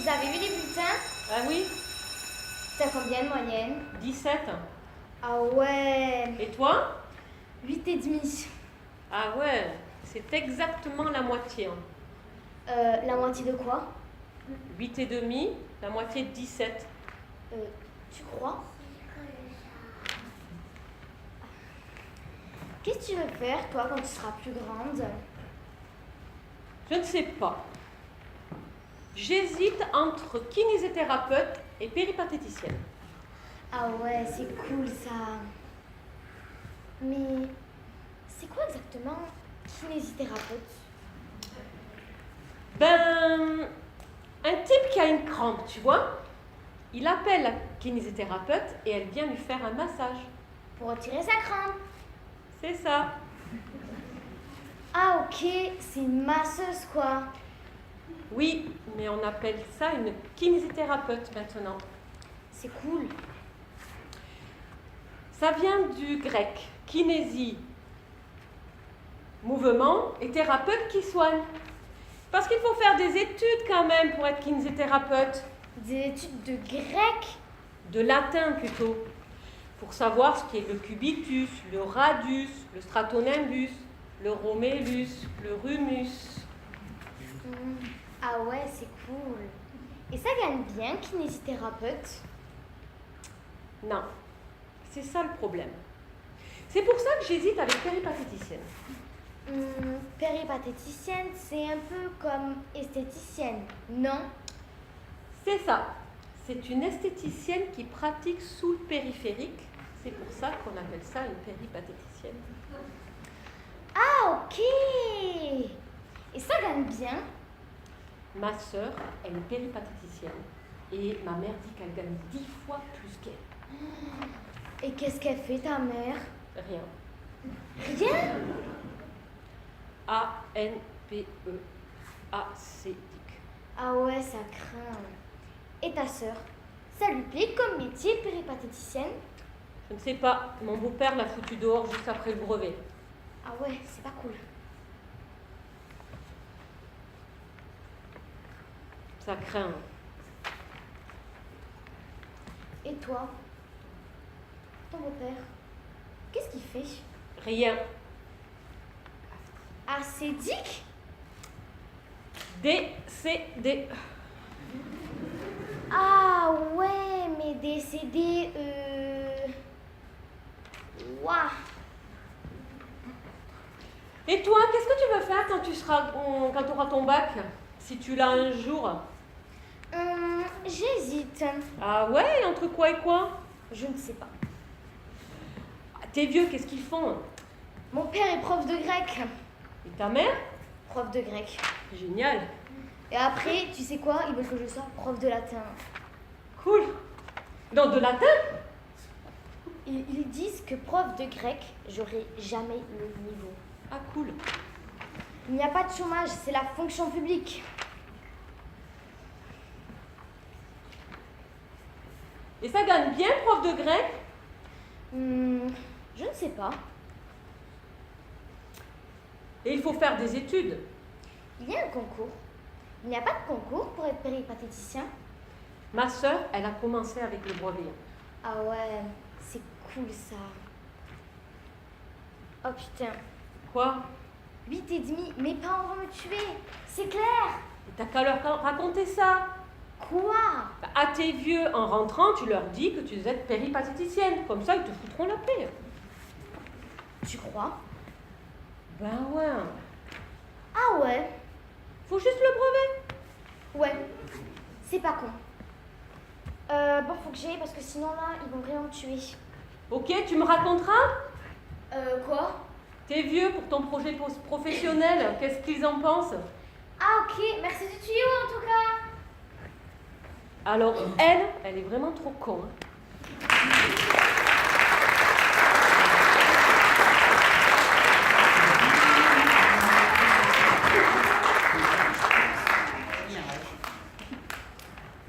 Vous avez vu les bulletins? Ah oui, T'as combien de moyenne? 17. Ah ouais. Et toi? 8,5. Ah ouais, c'est exactement la moitié. La moitié de quoi? 8,5, la moitié de 17. Tu crois? Qu'est-ce que tu veux faire, toi, quand tu seras plus grande? Je ne sais pas. J'hésite entre kinésithérapeute et péripatéticienne. Ah ouais, c'est cool ça. Mais c'est quoi exactement kinésithérapeute? Ben, un type qui a une crampe, tu vois, il appelle la kinésithérapeute et elle vient lui faire un massage. Pour retirer sa crampe. C'est ça. Ah ok, c'est une masseuse quoi. Oui, mais on appelle ça une kinésithérapeute maintenant. C'est cool. Ça vient du grec, kinésie, mouvement, et thérapeute qui soigne. Parce qu'il faut faire des études quand même pour être kinésithérapeute. Des études de grec? De latin plutôt. Pour savoir ce qu'est le cubitus, le radius, le stratonimbus, le romélus, le rumus. Ah ouais, c'est cool. Et ça gagne bien, kinésithérapeute? Non, c'est ça le problème. C'est pour ça que j'hésite avec péripatéticienne. Péripatéticienne, c'est un peu comme esthéticienne, non? C'est ça. C'est une esthéticienne qui pratique sous le périphérique. C'est pour ça qu'on appelle ça une péripatéticienne. Ah ok. Et ça gagne bien? Ma sœur, elle est péripatéticienne. Et ma mère dit qu'elle gagne 10 fois plus qu'elle. Et qu'est-ce qu'elle fait, ta mère? Rien. Rien? A-N-P-E. Acédique. Ah ouais, ça craint. Et ta sœur? Ça lui plaît comme métier, péripatéticienne? Je ne sais pas. Mon beau-père l'a foutu dehors juste après le brevet. Ah ouais, c'est pas cool. Ça craint. Et toi? Ton beau-père? Qu'est-ce qu'il fait? Rien. Acédique? D-C-D. Ah ouais, mais décédé, Ouah. Et toi, qu'est-ce que tu veux faire quand tu auras ton bac? Si tu l'as un jour? J'hésite. Ah ouais, entre quoi et quoi? Je ne sais pas. Tes vieux, qu'est-ce qu'ils font? Mon père est prof de grec. Et ta mère? Prof de grec. Génial. Et après, tu sais quoi? Ils veulent que je sois prof de latin. Cool. Non, de latin? Ils disent que prof de grec, j'aurai jamais le niveau. Ah cool. Il n'y a pas de chômage, c'est la fonction publique. Et ça gagne bien, prof de grec? Je ne sais pas. Et il faut faire des études. Il y a un concours. Il n'y a pas de concours pour être péripatéticien? Ma sœur, elle a commencé avec le brevet. Ah ouais, c'est cool ça. Oh putain. Quoi? 8,5, mes parents vont me tuer. C'est clair. Et t'as qu'à leur raconter ça. Quoi? Bah, à tes vieux, en rentrant, tu leur dis que tu es péripatéticienne. Comme ça, ils te foutront la paix. Tu crois? Ben ouais. Ah ouais? Faut juste le brevet. Ouais, c'est pas con. Bon, faut que j'aille parce que sinon là, ils vont vraiment me tuer. Ok, tu me raconteras? Quoi? Tes vieux pour ton projet professionnel, qu'est-ce qu'ils en pensent? Ah ok, merci du tuyau en tout cas. Alors, elle est vraiment trop con.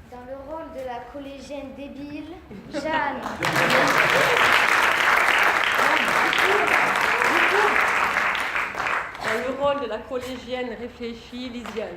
Dans le rôle de la collégienne débile, Jeanne. Dans le rôle de la collégienne réfléchie, Lisiane.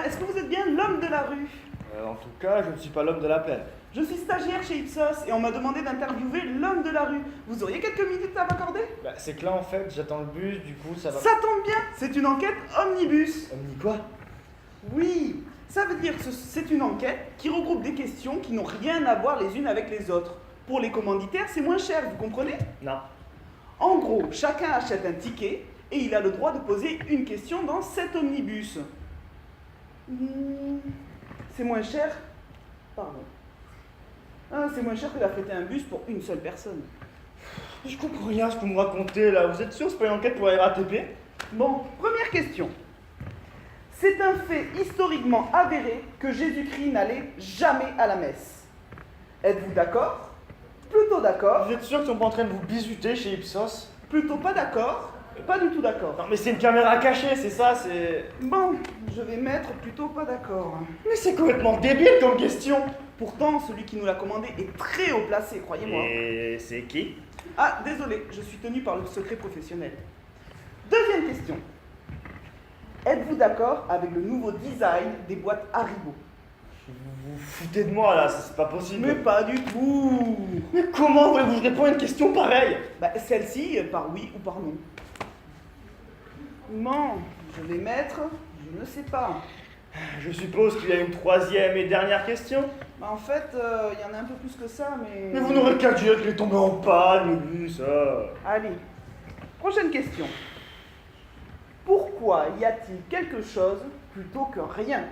est-ce que vous êtes bien l'homme de la rue? En tout cas, je ne suis pas l'homme de la plaine. Je suis stagiaire chez Ipsos et on m'a demandé d'interviewer l'homme de la rue. Vous auriez quelques minutes à m'accorder? C'est que là, en fait, j'attends le bus, du coup, ça va... Ça tombe bien, c'est une enquête omnibus. Omni quoi? Oui, ça veut dire que c'est une enquête qui regroupe des questions qui n'ont rien à voir les unes avec les autres. Pour les commanditaires, c'est moins cher, vous comprenez? Non. En gros, chacun achète un ticket et il a le droit de poser une question dans cet omnibus. C'est moins cher? Pardon. Ah, c'est moins cher que d'affréter un bus pour une seule personne. Je comprends rien à ce que vous me racontez là. Vous êtes sûr que c'est pas une enquête pour la RATP? Bon, première question. C'est un fait historiquement avéré que Jésus-Christ n'allait jamais à la messe. Êtes-vous d'accord? Plutôt d'accord. Vous êtes sûr qu'ils sont pas en train de vous bisuter chez Ipsos? Plutôt pas d'accord. Pas du tout d'accord. Non mais c'est une caméra cachée, c'est ça, c'est... Bon, je vais mettre plutôt pas d'accord. Mais c'est complètement débile comme question. Pourtant, celui qui nous l'a commandé est très haut placé, croyez-moi. Et c'est qui? Ah, désolé, je suis tenu par le secret professionnel. Deuxième question. Êtes-vous d'accord avec le nouveau design des boîtes Haribo? Vous vous foutez de moi là, c'est pas possible. Mais pas du tout. Mais comment voulez-vous répondre à une question pareille? Celle-ci, par oui ou par non. Non, je vais mettre, je ne sais pas. Je suppose qu'il y a une troisième et dernière question. En fait, il y en a un peu plus que ça, mais... Mais vous n'aurez qu'à dire qu'il est tombé en panne, le bus, ça. Allez, prochaine question. Pourquoi y a-t-il quelque chose plutôt que rien?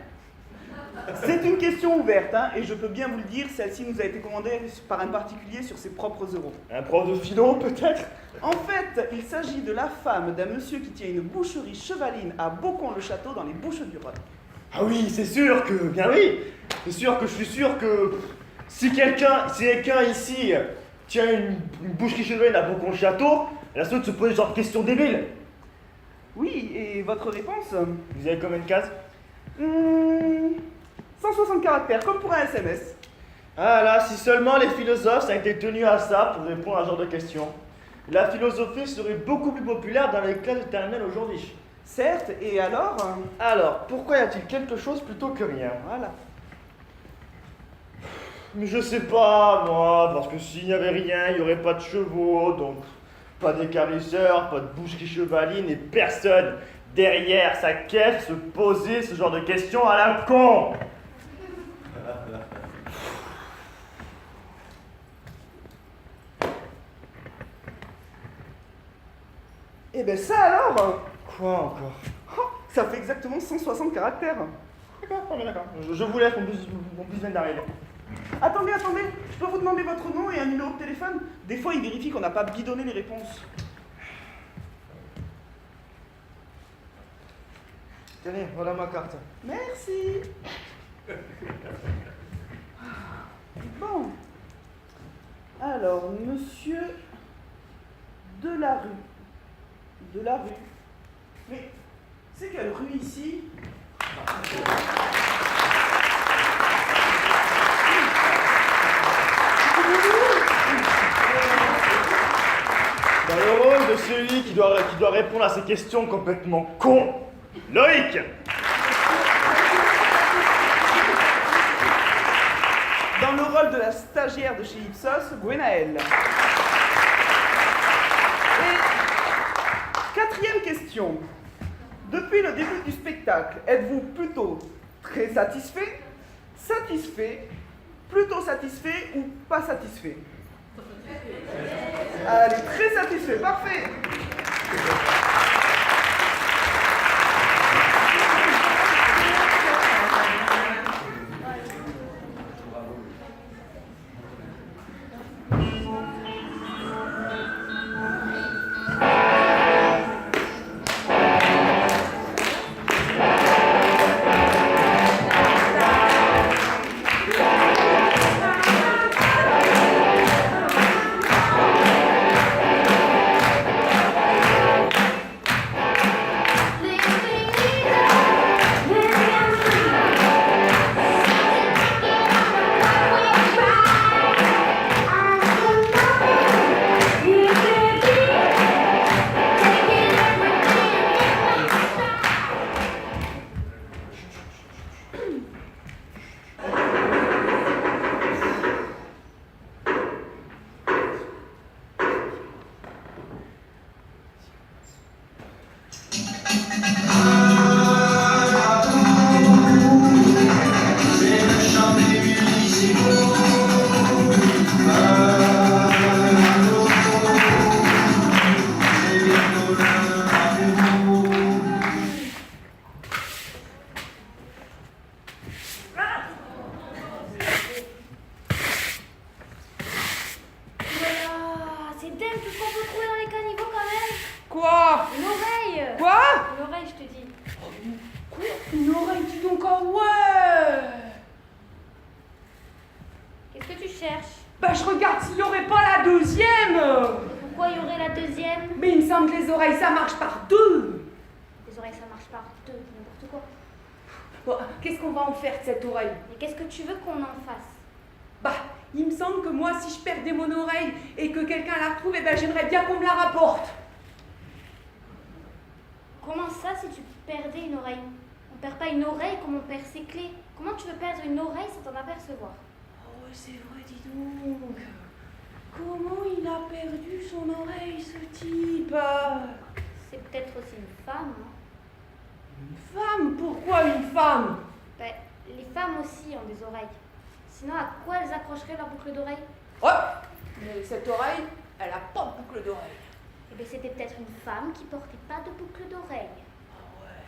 C'est une question ouverte, hein, et je peux bien vous le dire, celle-ci nous a été commandée par un particulier sur ses propres euros. Un prof de philo, peut-être? En fait, il s'agit de la femme d'un monsieur qui tient une boucherie chevaline à Beaucamp-le-Château dans les Bouches-du-Rhône. Ah oui, c'est sûr que... Bien oui. C'est sûr que je suis sûr que... Si quelqu'un ici tient une boucherie chevaline à Beaucamp-le-Château, elle a souhaité se poser ce genre de questions débiles. Oui, et votre réponse? Vous avez combien de cases? 160 caractères, comme pour un SMS. Ah là, si seulement les philosophes étaient tenus à ça pour répondre à ce genre de questions. La philosophie serait beaucoup plus populaire dans les classes de terminale aujourd'hui. Certes, et alors? Alors, pourquoi y a-t-il quelque chose plutôt que rien? Voilà. Mais je sais pas, moi, parce que s'il n'y avait rien, il n'y aurait pas de chevaux, donc pas d'écarisseurs, pas de boucherie chevaline et personne derrière sa caisse se poser ce genre de questions à la con. Eh ben ça alors? Quoi encore? Ça fait exactement 160 caractères. D'accord. Je vous laisse, mon bus vient d'arriver. Attendez, je peux vous demander votre nom et un numéro de téléphone? Des fois, il vérifie qu'on n'a pas bidonné les réponses. Tenez, voilà ma carte. Merci. Bon. Alors, monsieur Delarue. Delarue. Mais c'est quelle rue ici? Dans le rôle de celui qui doit répondre à ces questions complètement cons, Loïc. Dans le rôle de la stagiaire de chez Ipsos, Gwenaëlle. Et quatrième question. Depuis le début du spectacle, êtes-vous plutôt très satisfait, satisfait, plutôt satisfait ou pas satisfait? Allez, très satisfait, parfait. Cette oreille. Et qu'est-ce que tu veux qu'on en fasse? Bah, il me semble que moi, si je perdais mon oreille et que quelqu'un la retrouve, eh ben, j'aimerais bien qu'on me la rapporte. Comment ça, si tu perdais une oreille? On perd pas une oreille comme on perd ses clés. Comment tu veux perdre une oreille sans t'en apercevoir? Oh, c'est vrai, dis donc. Comment il a perdu son oreille, ce type? C'est peut-être aussi une femme, hein? Une femme? Pourquoi une femme? Ben, les femmes aussi ont des oreilles. Sinon, à quoi elles accrocheraient leur boucle d'oreille? Oh! Mais cette oreille, elle a pas de boucle d'oreille. Eh bien, c'était peut-être une femme qui portait pas de boucle d'oreille. Ah ouais.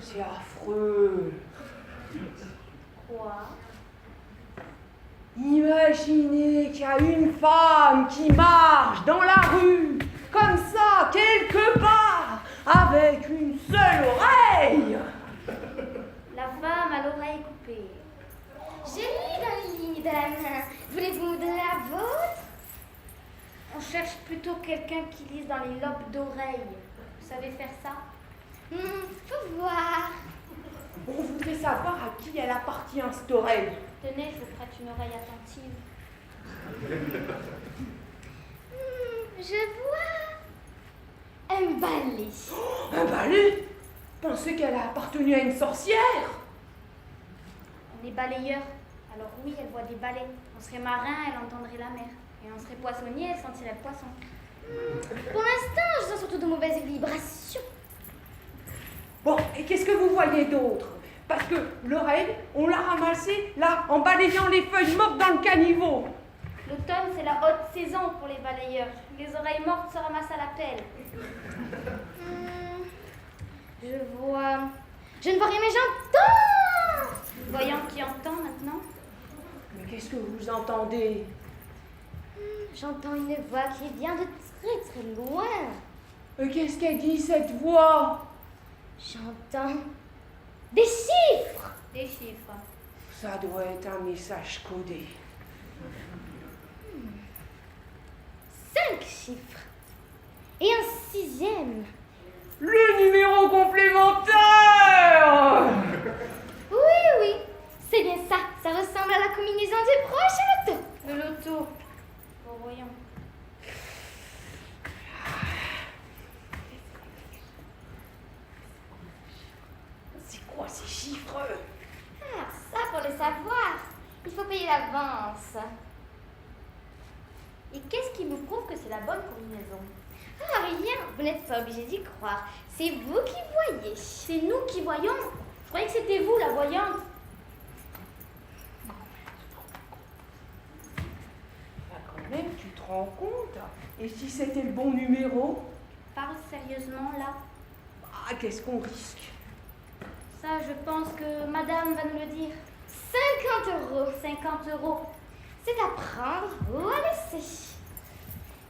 C'est affreux. Quoi? Imaginez qu'il y a une femme qui marche dans la rue, comme ça, quelque part, avec une seule oreille. La femme à l'oreille coupée. J'ai lu dans les lignes de la main. Voulez-vous me donner la vôtre? On cherche plutôt quelqu'un qui lise dans les lobes d'oreille. Vous savez faire ça? Faut voir. On voudrait savoir à qui elle appartient, cette oreille. Tenez, je vous prête une oreille attentive. Je vois un balai. Oh, un balai? Pensez qu'elle a appartenu à une sorcière? On est balayeur. Alors oui, elle voit des balais. On serait marin, elle entendrait la mer. Et on serait poissonnier, elle sentirait le poisson. Pour l'instant, je sens surtout de mauvaises vibrations. Bon, et qu'est-ce que vous voyez d'autre? Parce que l'oreille, on l'a ramassée, là, en balayant les feuilles mortes dans le caniveau. L'automne, c'est la haute saison pour les balayeurs. Les oreilles mortes se ramassent à la pelle. Je ne vois rien, mais j'entends. Voyons qui entend maintenant. Mais qu'est-ce que vous entendez? J'entends une voix qui vient de très très loin. Qu'est-ce qu'elle dit, cette voix? J'entends des chiffres. Des chiffres. Ça doit être un message codé. 5 chiffres. Et un 6e. Le numéro complémentaire! Oui, c'est bien ça. Ça ressemble à la combinaison du prochain loto. Le loto. Bon, voyons. C'est quoi ces chiffres? Ah, ça pour le savoir, il faut payer l'avance. Et qu'est-ce qui vous prouve que c'est la bonne combinaison? Ah, rien, vous n'êtes pas obligé d'y croire. C'est vous qui voyez. C'est nous qui voyons. Je croyais que c'était vous, la voyante. Bah, quand même, tu te rends compte? Et si c'était le bon numéro? Parle sérieusement, là. Ah, qu'est-ce qu'on risque? Ça, je pense que madame va nous le dire. 50 €. 50 €. C'est à prendre ou à laisser.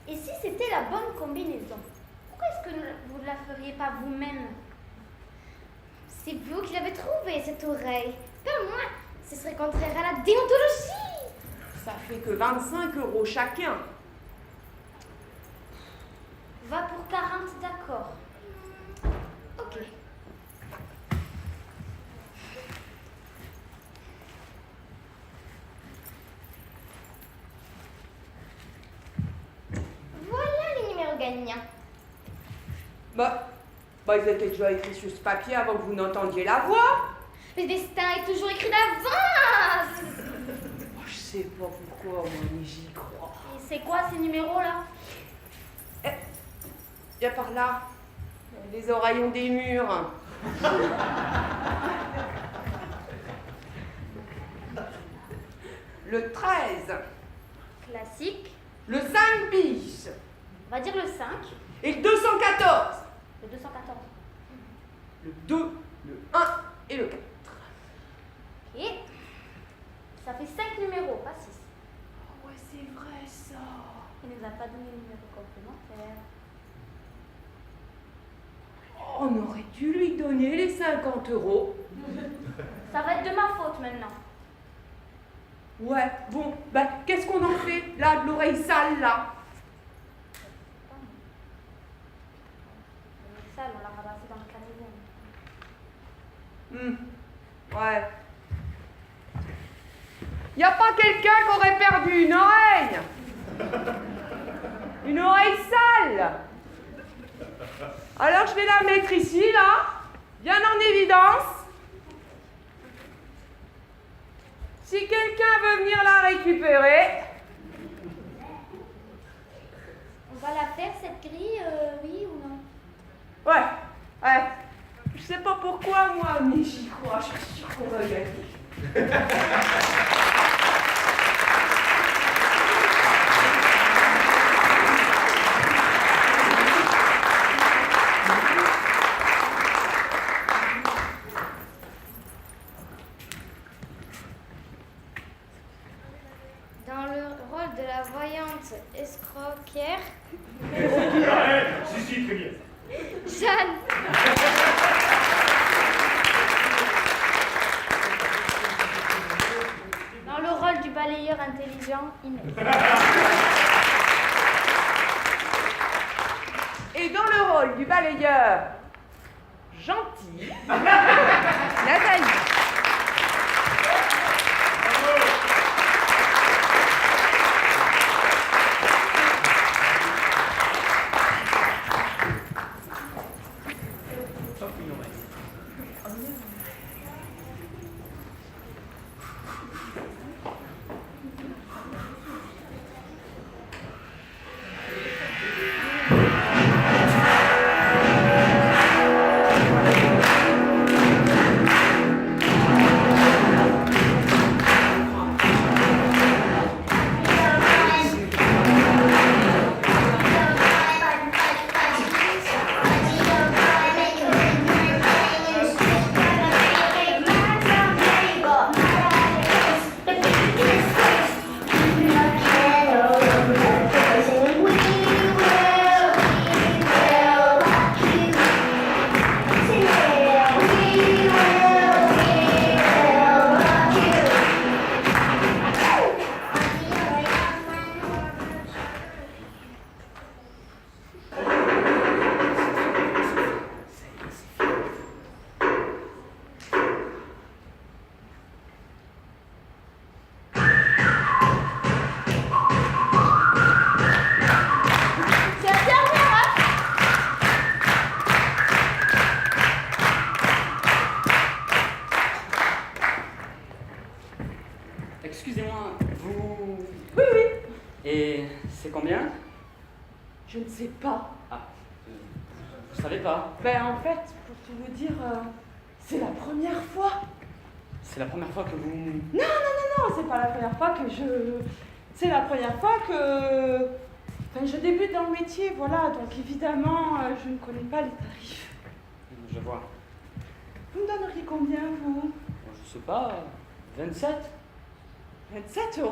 Et si c'était la bonne combinaison, pourquoi est-ce que vous ne la feriez pas vous-même? C'est vous qui l'avez trouvée, cette oreille. Pas moi. Ce serait contraire à la déontologie. Ça fait que 25 € chacun. Va pour 40, d'accord. Ok. Voilà les numéros gagnants. Bah, ils étaient déjà écrits sur ce papier avant que vous n'entendiez la voix. Le destin est toujours écrit d'avance. Oh, je sais pas pourquoi, moi, mais j'y crois. Et c'est quoi ces numéros-là? Il y a par là les oreillons des murs. Le 13. Classique. Le 5 bis. On va dire le 5. Et le 214. Le 214. Le 2, le 1 et le 4. Ok. Ça fait 5 numéros, pas 6. Oh ouais, c'est vrai ça. Il ne nous a pas donné le numéro complémentaire. On aurait dû lui donner les 50 €. Ça va être de ma faute maintenant. Ouais, bon, bah qu'est-ce qu'on en fait là, de l'oreille sale là? Ça, on l'a ramassé dans le caniveau. Ouais. Y a pas quelqu'un qui aurait perdu une oreille? Une oreille sale? Alors je vais la mettre ici, là, bien en évidence. Si quelqu'un veut venir la récupérer. On va la faire cette grille, oui ou non? Ouais. Je sais pas pourquoi moi, mais j'y crois, je suis sûre qu'on va gagner. Dans le rôle de la voyante escroquière, Si, très bien. Jeanne. Dans le rôle du balayeur intelligent, Inès. Et dans le rôle du balayeur gentil, Nathalie. Excusez-moi, vous... Oui. Et c'est combien? Je ne sais pas. Ah, vous savez pas? Ben en fait, pour tout vous dire, c'est la première fois. C'est la première fois que vous... Non, c'est pas la première fois que je... C'est la première fois que... Enfin, je débute dans le métier, voilà, donc évidemment, je ne connais pas les tarifs. Je vois. Vous me donneriez combien, vous? Je sais pas, 27? 27 €?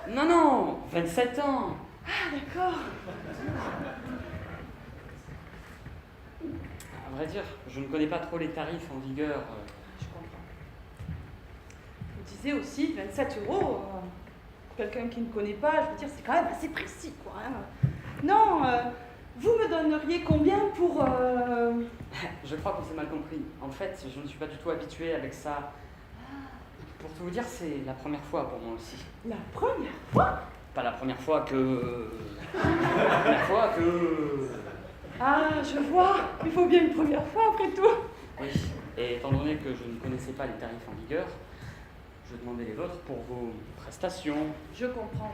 Non, 27 ans. Ah, d'accord. À vrai dire, je ne connais pas trop les tarifs en vigueur. Je comprends. Vous disiez aussi 27 €, pour quelqu'un qui ne connaît pas, je veux dire, c'est quand même assez précis, quoi. Hein. Non, vous me donneriez combien pour... Je crois qu'on s'est mal compris. En fait, je ne suis pas du tout habitué avec ça. Pour tout vous dire, c'est la première fois pour moi aussi. La première fois? Pas la première fois que... La première fois que... Ah, je vois. Il faut bien une première fois après tout. Oui. Et étant donné que je ne connaissais pas les tarifs en vigueur, je demandais les vôtres pour vos prestations. Je comprends.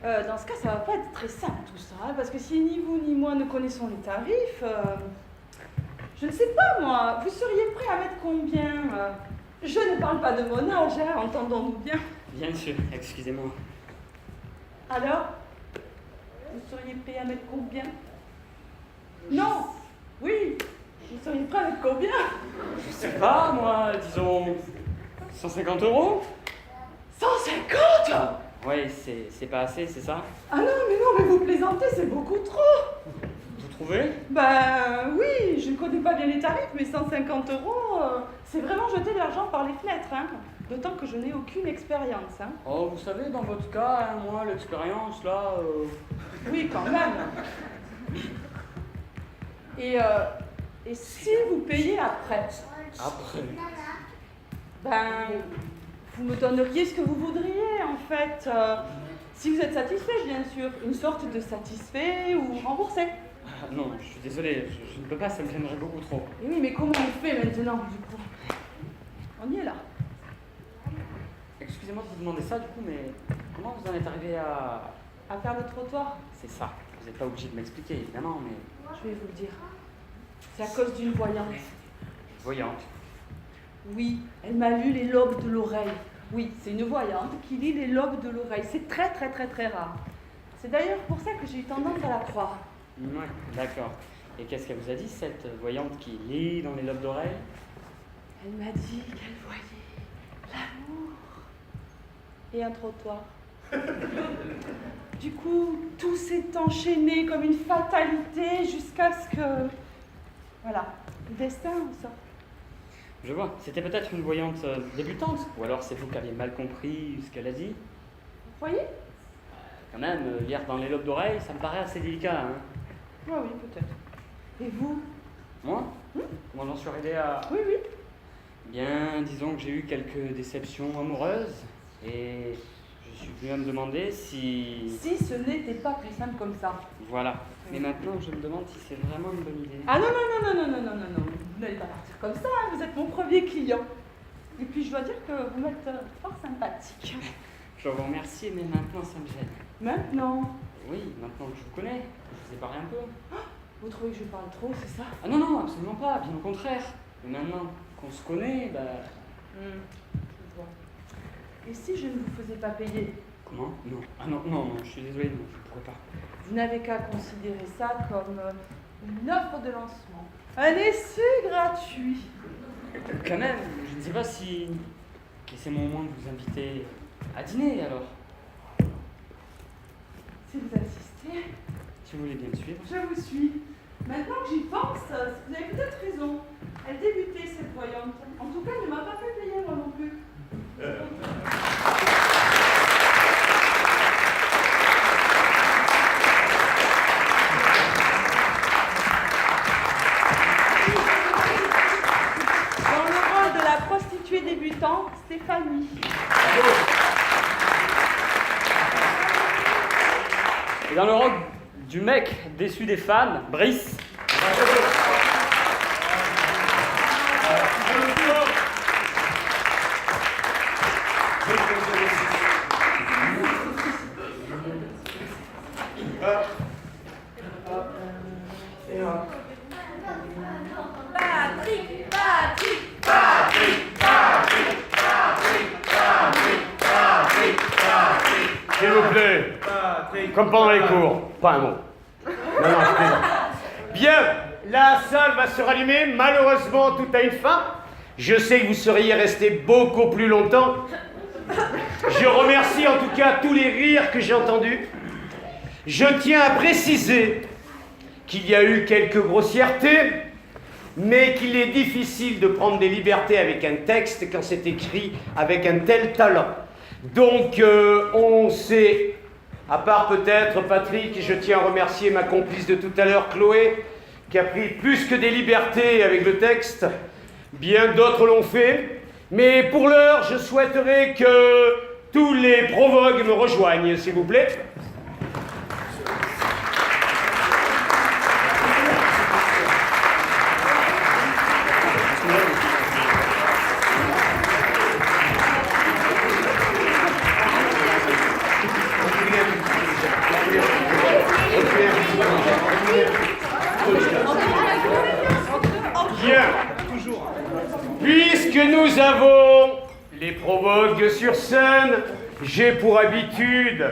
Dans ce cas, ça va pas être très simple tout ça, hein, parce que si ni vous ni moi ne connaissons les tarifs, je ne sais pas moi, vous seriez prêt à mettre combien Je ne parle pas de mon âge, hein, entendons-nous bien. Bien sûr, excusez-moi. Alors, vous seriez prêt à mettre combien? Non. Oui. Vous seriez prêt à mettre combien? Je sais pas, moi, disons 150 €. 150? Oui, c'est pas assez, c'est ça? Ah non, mais vous plaisantez, c'est beaucoup trop. Vous trouvez? Ben oui, je ne connais pas bien les tarifs, mais 150 €, c'est vraiment jeter de l'argent par les fenêtres, hein. D'autant que je n'ai aucune expérience, hein. Oh, vous savez, dans votre cas, hein, moi, l'expérience, là... Oui, quand même. Et si vous payez après? Après? Ben, vous me donneriez ce que vous voudriez, en fait. Si vous êtes satisfait, bien sûr. Une sorte de satisfait ou remboursé. Ah, non, je suis désolé, je ne peux pas, ça me gênerait beaucoup trop. Et oui, mais comment on fait maintenant, du coup? On y est là. Excusez-moi de vous demander ça, du coup, mais comment vous en êtes arrivé À faire le trottoir? C'est ça. Vous n'êtes pas obligé de m'expliquer, évidemment, mais... Je vais vous le dire. C'est à cause d'une voyante. Voyante? Oui, elle m'a lu les lobes de l'oreille. Oui, c'est une voyante qui lit les lobes de l'oreille. C'est très rare. C'est d'ailleurs pour ça que j'ai eu tendance à la croire. Ouais, d'accord. Et qu'est-ce qu'elle vous a dit, cette voyante qui lit dans les lobes d'oreille? Elle m'a dit qu'elle voyait l'amour et un trottoir. Du coup, tout s'est enchaîné comme une fatalité jusqu'à ce que... Voilà, le destin en sort. Je vois. C'était peut-être une voyante débutante? Ou alors c'est vous qui aviez mal compris ce qu'elle a dit? Vous voyez? Quand même, lire dans les lobes d'oreille, ça me paraît assez délicat, hein? Ah oui, peut-être. Et vous? Moi? Comment j'en suis arrivé à... Oui. Bien, disons que j'ai eu quelques déceptions amoureuses, et je suis venu à me demander si... Si ce n'était pas plus simple comme ça. Voilà. Mais maintenant, je me demande si c'est vraiment une bonne idée. Ah non. Vous n'allez pas partir comme ça, hein. Vous êtes mon premier client. Et puis je dois dire que vous m'êtes fort sympathique. Je vous remercie, mais maintenant ça me gêne. Maintenant? Oui, maintenant que je vous connais, je vous épargne un peu. Vous trouvez que je parle trop, c'est ça? Ah non, absolument pas, bien au contraire. Mais maintenant qu'on se connaît, bah... Je vois. Et si je ne vous faisais pas payer? Comment? Non. Ah non, je suis désolé, non, je ne pourrais pas. Vous n'avez qu'à considérer ça comme une offre de lancement. Un essai gratuit. Quand même, je ne sais pas si... Laissez-moi au moins de vous inviter à dîner, alors. Si vous insistez... Si vous voulez bien me suivre. Je vous suis. Maintenant que j'y pense, vous avez peut-être raison. Elle débutait, cette voyante. En tout cas, elle ne m'a pas fait payer, moi non plus. Dans le rôle de la prostituée débutante, Stéphanie. Et dans le rôle du mec déçu des femmes, Brice. S'il vous plaît, comme pendant les cours, pas un mot. Non, je plaisante. Bien, la salle va se rallumer, malheureusement tout a une fin. Je sais que vous seriez resté beaucoup plus longtemps. Je remercie en tout cas tous les rires que j'ai entendus. Je tiens à préciser qu'il y a eu quelques grossièretés, mais qu'il est difficile de prendre des libertés avec un texte quand c'est écrit avec un tel talent. Donc, on sait, à part peut-être Patrick, je tiens à remercier ma complice de tout à l'heure, Chloé, qui a pris plus que des libertés avec le texte. Bien d'autres l'ont fait. Mais pour l'heure, je souhaiterais que tous les provogues me rejoignent, s'il vous plaît. Puisque nous avons les provoques sur scène, j'ai pour habitude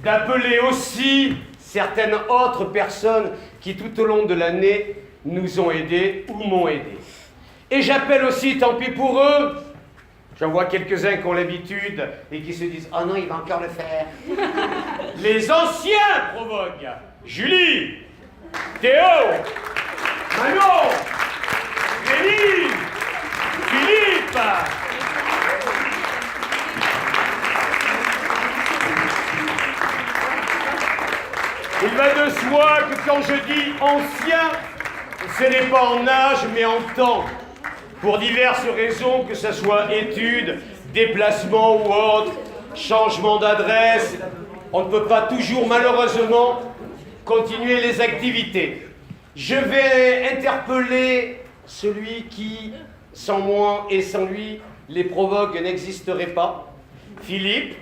d'appeler aussi certaines autres personnes qui tout au long de l'année nous ont aidés ou m'ont aidé. Et j'appelle aussi, tant pis pour eux, j'en vois quelques-uns qui ont l'habitude et qui se disent « Oh non, il va encore le faire !» Les anciens provoques, Julie, Théo, Manon, Rémi, Philippe. Il va de soi que quand je dis ancien, ce n'est pas en âge mais en temps. Pour diverses raisons, que ce soit études, déplacements ou autres, changement d'adresse, on ne peut pas toujours malheureusement continuer les activités. Je vais interpeller celui qui, sans moi et sans lui, les provoques n'existeraient pas. Philippe.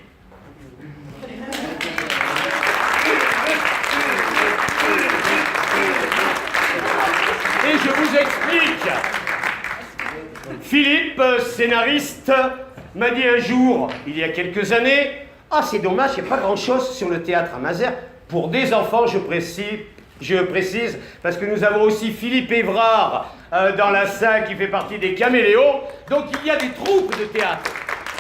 Et je vous explique. Philippe, scénariste, m'a dit un jour, il y a quelques années, « Ah, c'est dommage, il n'y a pas grand-chose sur le théâtre à Mazères. » Pour des enfants, je précise, parce que nous avons aussi Philippe Évrard dans la salle qui fait partie des Caméléons. Donc il y a des troupes de théâtre,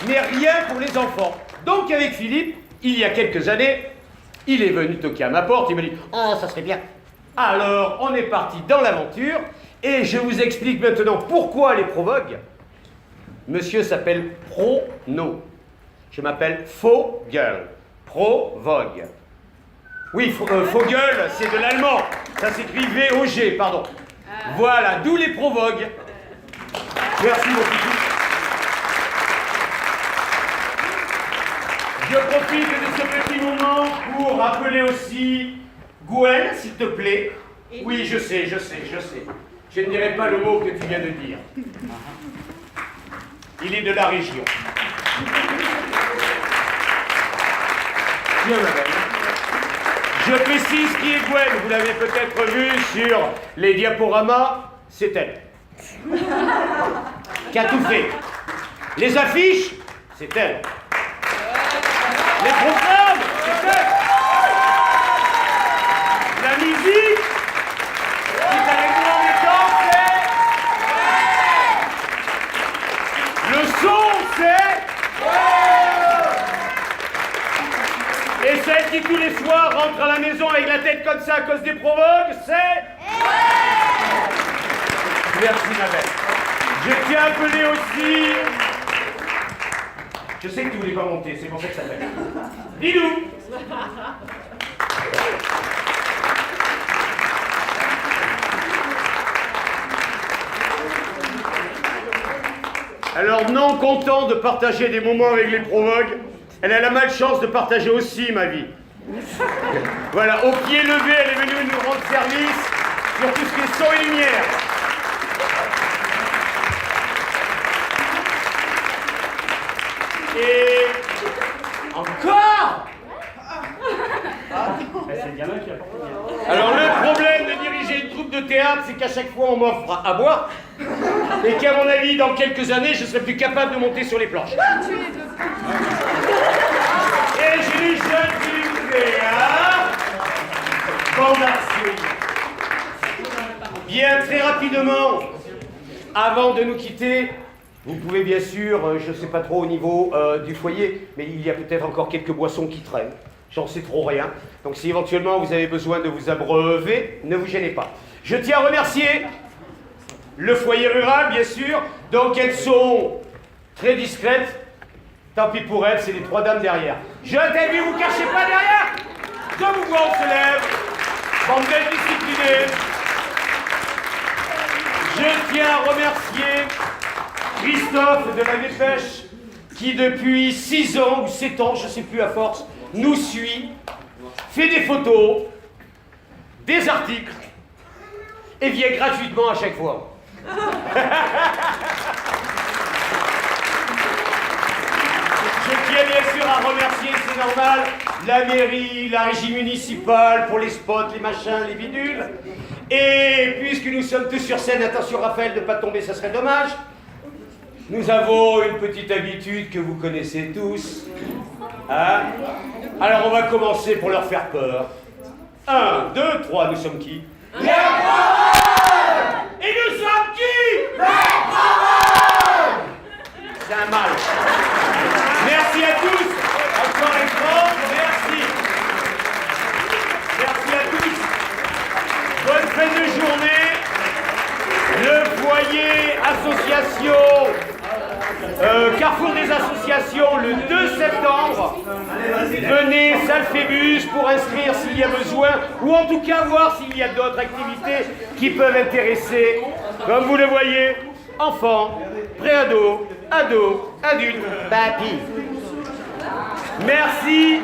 mais rien pour les enfants. Donc avec Philippe, il y a quelques années, il est venu toquer à ma porte, il m'a dit « Oh, ça serait bien !» Alors, on est parti dans l'aventure, et je vous explique maintenant pourquoi les provogues. Monsieur s'appelle Prono. Je m'appelle Vogel. Provogue. Oui, Vogel, c'est de l'allemand. Ça s'écrit V-O-G, pardon. Voilà, d'où les provogues. Merci, mon petit. Je profite de ce petit moment pour rappeler aussi Gwen, s'il te plaît. Oui, je sais. Je ne dirai pas le mot que tu viens de dire. Il est de la région. Bien, madame. Je précise qui est Gwen. Vous l'avez peut-être vu sur les diaporamas. C'est elle. Qui a tout fait. Les affiches, c'est elle. Les programmes, c'est elle. La musique, qui est avec nous en étant, c'est... Le son, c'est... Et celle qui tous les soirs rentre à la maison avec la tête comme ça à cause des provoques, c'est... Merci ma belle. Je tiens à appeler aussi... Je sais que tu voulais pas monter, c'est pour ça que ça fait. Didou. Alors, non content de partager des moments avec les provoques, elle a la malchance de partager aussi ma vie. Voilà, au pied levé, elle est venue nous rendre service sur tout ce qui est son et lumière. Et... Encore C'est le gamin qui a porté. Alors le problème de diriger une troupe de théâtre, c'est qu'à chaque fois on m'offre à boire, et qu'à mon avis, dans quelques années, je serai plus capable de monter sur les planches. Et j'ai eu jeune Philippe, hein? Bande d'arçons. Bien, très rapidement, avant de nous quitter, vous pouvez bien sûr, je ne sais pas trop au niveau du foyer, mais il y a peut-être encore quelques boissons qui traînent. J'en sais trop rien. Donc si éventuellement vous avez besoin de vous abreuver, ne vous gênez pas. Je tiens à remercier le foyer rural, bien sûr. Donc elles sont très discrètes. Tant pis pour elles, c'est les trois dames derrière. Je t'ai vu, vous cachez pas derrière. Je vous vois, on se lève. Bande d'indisciplinés. Je tiens à remercier Christophe de la Dépêche, qui depuis 6 ans ou 7 ans, je ne sais plus à force, nous suit, fait des photos, des articles, et vient gratuitement à chaque fois. Je tiens bien sûr à remercier, c'est normal, la mairie, la régie municipale pour les spots, les machins, les bidules, Et puisque nous sommes tous sur scène, attention Raphaël, de ne pas tomber, ça serait dommage. Nous avons une petite habitude que vous connaissez tous. Hein? Alors on va commencer pour leur faire peur. 1, 2, 3, nous sommes qui? Les Proverbes! Et nous sommes qui? Les Proverbes! C'est un mal. Merci à tous. Encore un grand merci. Merci à tous. Bonne fin de journée. Le foyer association Carrefour des associations le 2 septembre. Venez salle Phébus pour inscrire s'il y a besoin ou en tout cas voir s'il y a d'autres activités qui peuvent intéresser. Comme vous le voyez, enfants, préados, ados, adultes, papy. Merci.